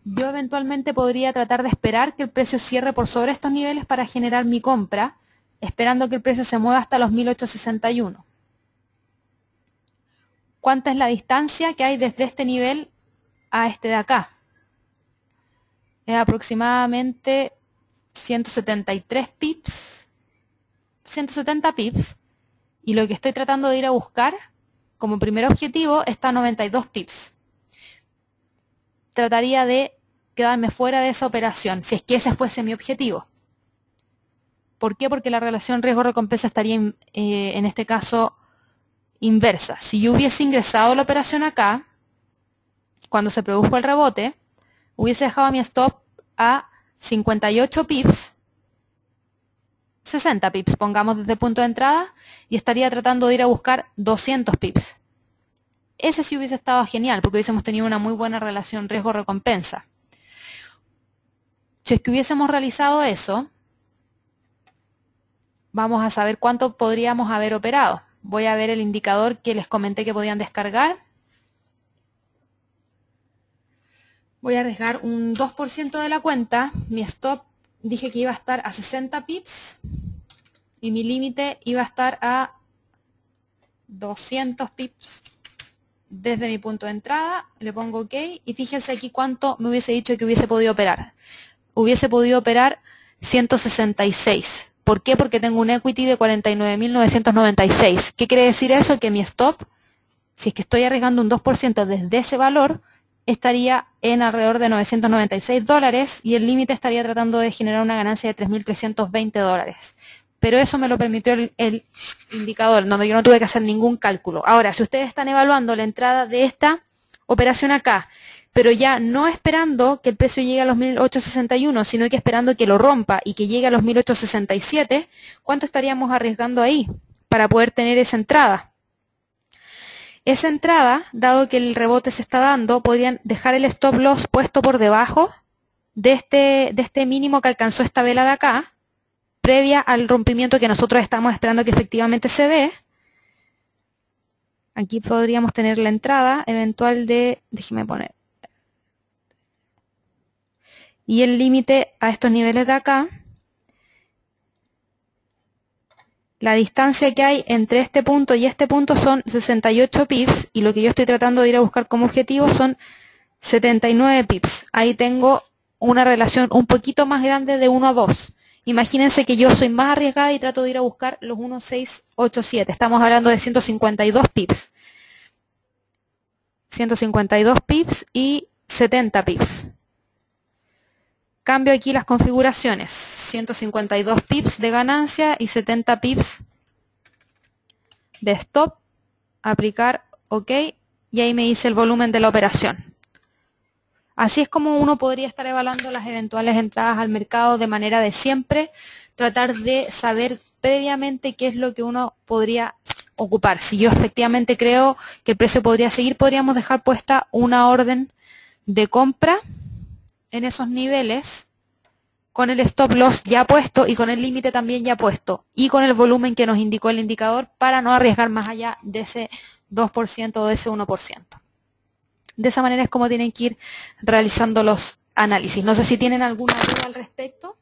Yo eventualmente podría tratar de esperar que el precio cierre por sobre estos niveles para generar mi compra, esperando que el precio se mueva hasta los 1861. ¿Cuánta es la distancia que hay desde este nivel a este de acá? Es aproximadamente 173 pips, 170 pips, y lo que estoy tratando de ir a buscar como primer objetivo está a 92 pips. Trataría de quedarme fuera de esa operación, si es que ese fuese mi objetivo. ¿Por qué? Porque la relación riesgo-recompensa estaría en este caso inversa. Si yo hubiese ingresado la operación acá, cuando se produjo el rebote, hubiese dejado mi stop a 58 pips, 60 pips, pongamos desde el punto de entrada, y estaría tratando de ir a buscar 200 pips. Ese sí hubiese estado genial, porque hubiésemos tenido una muy buena relación riesgo-recompensa. Si es que hubiésemos realizado eso, vamos a saber cuánto podríamos haber operado. Voy a ver el indicador que les comenté que podían descargar. Voy a arriesgar un 2% de la cuenta. Mi stop dije que iba a estar a 60 pips y mi límite iba a estar a 200 pips desde mi punto de entrada. Le pongo OK y fíjense aquí cuánto me hubiese dicho que hubiese podido operar. Hubiese podido operar 166. ¿Por qué? Porque tengo un equity de 49.996. ¿Qué quiere decir eso? Que mi stop, si es que estoy arriesgando un 2% desde ese valor, estaría en alrededor de $996 y el límite estaría tratando de generar una ganancia de $3.320. Pero eso me lo permitió el indicador, donde yo no tuve que hacer ningún cálculo. Ahora, si ustedes están evaluando la entrada de esta operación acá, pero ya no esperando que el precio llegue a los 1861, sino que esperando que lo rompa y que llegue a los 1867, ¿cuánto estaríamos arriesgando ahí para poder tener esa entrada? Esa entrada, dado que el rebote se está dando, podrían dejar el stop loss puesto por debajo de este mínimo que alcanzó esta vela de acá, previa al rompimiento que nosotros estamos esperando que efectivamente se dé. Aquí podríamos tener la entrada eventual de, déjeme poner, y el límite a estos niveles de acá. La distancia que hay entre este punto y este punto son 68 pips y lo que yo estoy tratando de ir a buscar como objetivo son 79 pips. Ahí tengo una relación un poquito más grande de 1 a 2. Imagínense que yo soy más arriesgada y trato de ir a buscar los 1,687. Estamos hablando de 152 pips. 152 pips y 70 pips. Cambio aquí las configuraciones. 152 pips de ganancia y 70 pips de stop. Aplicar OK. Y ahí me dice el volumen de la operación. Así es como uno podría estar evaluando las eventuales entradas al mercado de manera de siempre tratar de saber previamente qué es lo que uno podría ocupar. Si yo efectivamente creo que el precio podría seguir, podríamos dejar puesta una orden de compra en esos niveles con el stop loss ya puesto y con el límite también ya puesto y con el volumen que nos indicó el indicador para no arriesgar más allá de ese 2% o de ese 1%. De esa manera es como tienen que ir realizando los análisis. No sé si tienen alguna duda al respecto.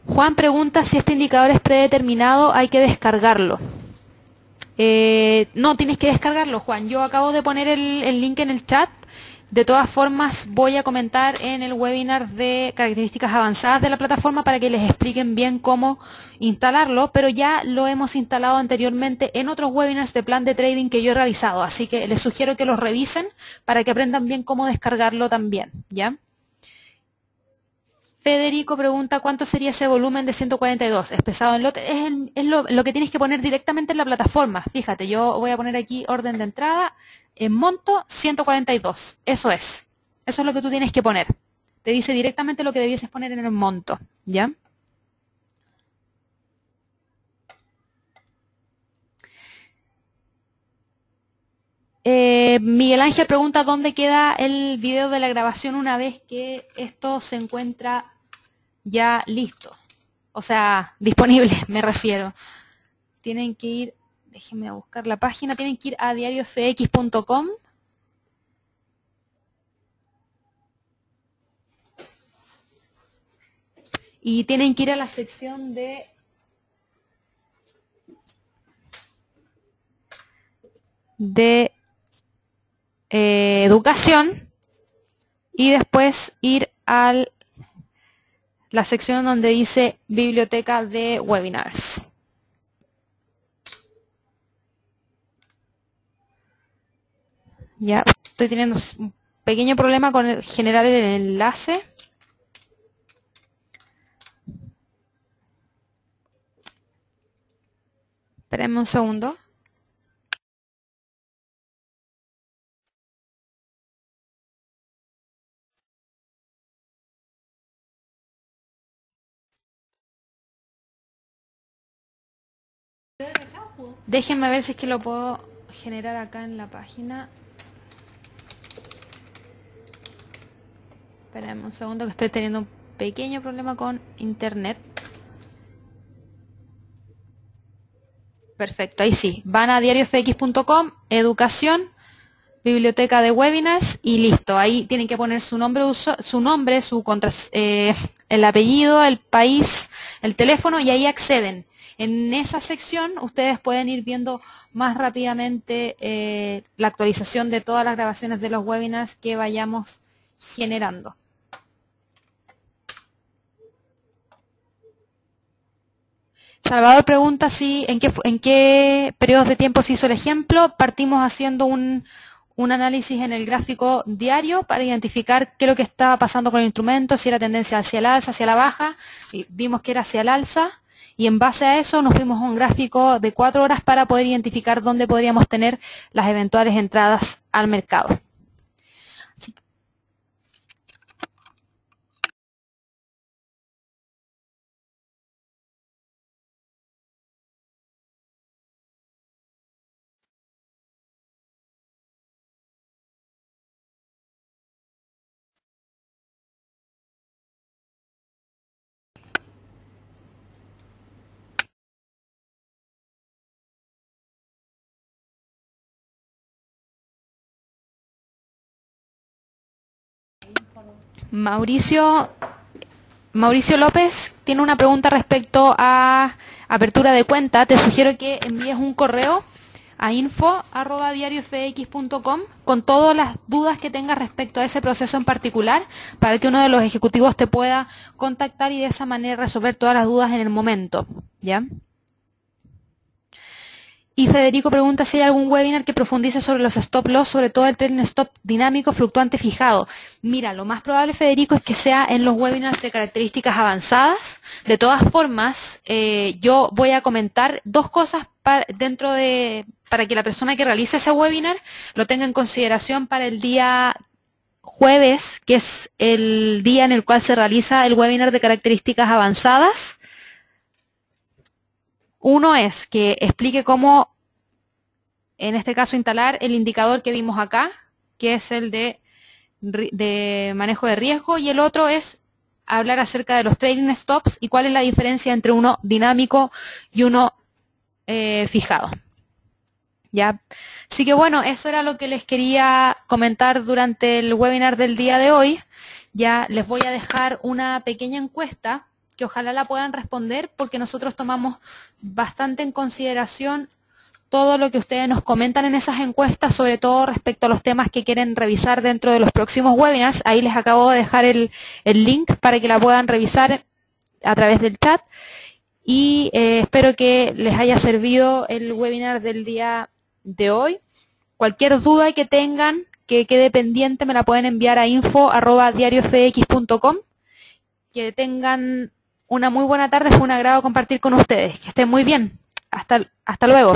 Juan pregunta si este indicador es predeterminado, hay que descargarlo. No, tienes que descargarlo, Juan. Yo acabo de poner el link en el chat De todas formas, voy a comentar en el webinar de características avanzadas de la plataforma para que les expliquen bien cómo instalarlo, pero ya lo hemos instalado anteriormente en otros webinars de plan de trading que yo he realizado, así que les sugiero que los revisen para que aprendan bien cómo descargarlo también, ¿ya? Federico pregunta, ¿cuánto sería ese volumen de 142? Es pesado en lote. Es lo que tienes que poner directamente en la plataforma. Fíjate, yo voy a poner aquí orden de entrada, en monto 142. Eso es. Eso es lo que tú tienes que poner. Te dice directamente lo que debieses poner en el monto, ¿ya? Miguel Ángel pregunta dónde queda el video de la grabación una vez que esto se encuentra ya listo. O sea, disponible, me refiero. Tienen que ir, déjenme buscar la página, tienen que ir a diariofx.com. Y tienen que ir a la sección de educación y después ir a la sección donde dice biblioteca de webinars. Ya estoy teniendo un pequeño problema con generar el enlace. Espérenme un segundo. Déjenme ver si es que lo puedo generar acá en la página. Espérenme un segundo que estoy teniendo un pequeño problema con internet. Perfecto, ahí sí. Van a diariofx.com, educación, biblioteca de webinars y listo. Ahí tienen que poner su nombre, el apellido, el país, el teléfono y ahí acceden. En esa sección ustedes pueden ir viendo más rápidamente la actualización de todas las grabaciones de los webinars que vayamos generando. Salvador pregunta si en qué periodos de tiempo se hizo el ejemplo. Partimos haciendo un análisis en el gráfico diario para identificar qué es lo que estaba pasando con el instrumento, si era tendencia hacia el alza, hacia la baja, y vimos que era hacia el alza, y en base a eso nos fuimos a un gráfico de 4 horas para poder identificar dónde podríamos tener las eventuales entradas al mercado. Mauricio López tiene una pregunta respecto a apertura de cuenta. Te sugiero que envíes un correo a info@diariofx.com con todas las dudas que tengas respecto a ese proceso en particular para que uno de los ejecutivos te pueda contactar y de esa manera resolver todas las dudas en el momento, ¿ya? Y Federico pregunta si hay algún webinar que profundice sobre los stop loss, sobre todo el trading stop dinámico, fluctuante, fijado. Mira, lo más probable, Federico, es que sea en los webinars de características avanzadas. De todas formas, yo voy a comentar dos cosas para que la persona que realice ese webinar lo tenga en consideración para el día jueves, que es el día en el cual se realiza el webinar de características avanzadas. Uno es que explique cómo, en este caso, instalar el indicador que vimos acá, que es el de manejo de riesgo, y el otro es hablar acerca de los trading stops y cuál es la diferencia entre uno dinámico y uno fijado. ¿Ya? Así que bueno, eso era lo que les quería comentar durante el webinar del día de hoy. Ya les voy a dejar una pequeña encuesta que ojalá la puedan responder porque nosotros tomamos bastante en consideración todo lo que ustedes nos comentan en esas encuestas, sobre todo respecto a los temas que quieren revisar dentro de los próximos webinars. Ahí les acabo de dejar el link para que la puedan revisar a través del chat. Y espero que les haya servido el webinar del día de hoy. Cualquier duda que tengan, que quede pendiente, me la pueden enviar a info@diariofx.com. Que tengan una muy buena tarde, fue un agrado compartir con ustedes. Que estén muy bien. Hasta luego.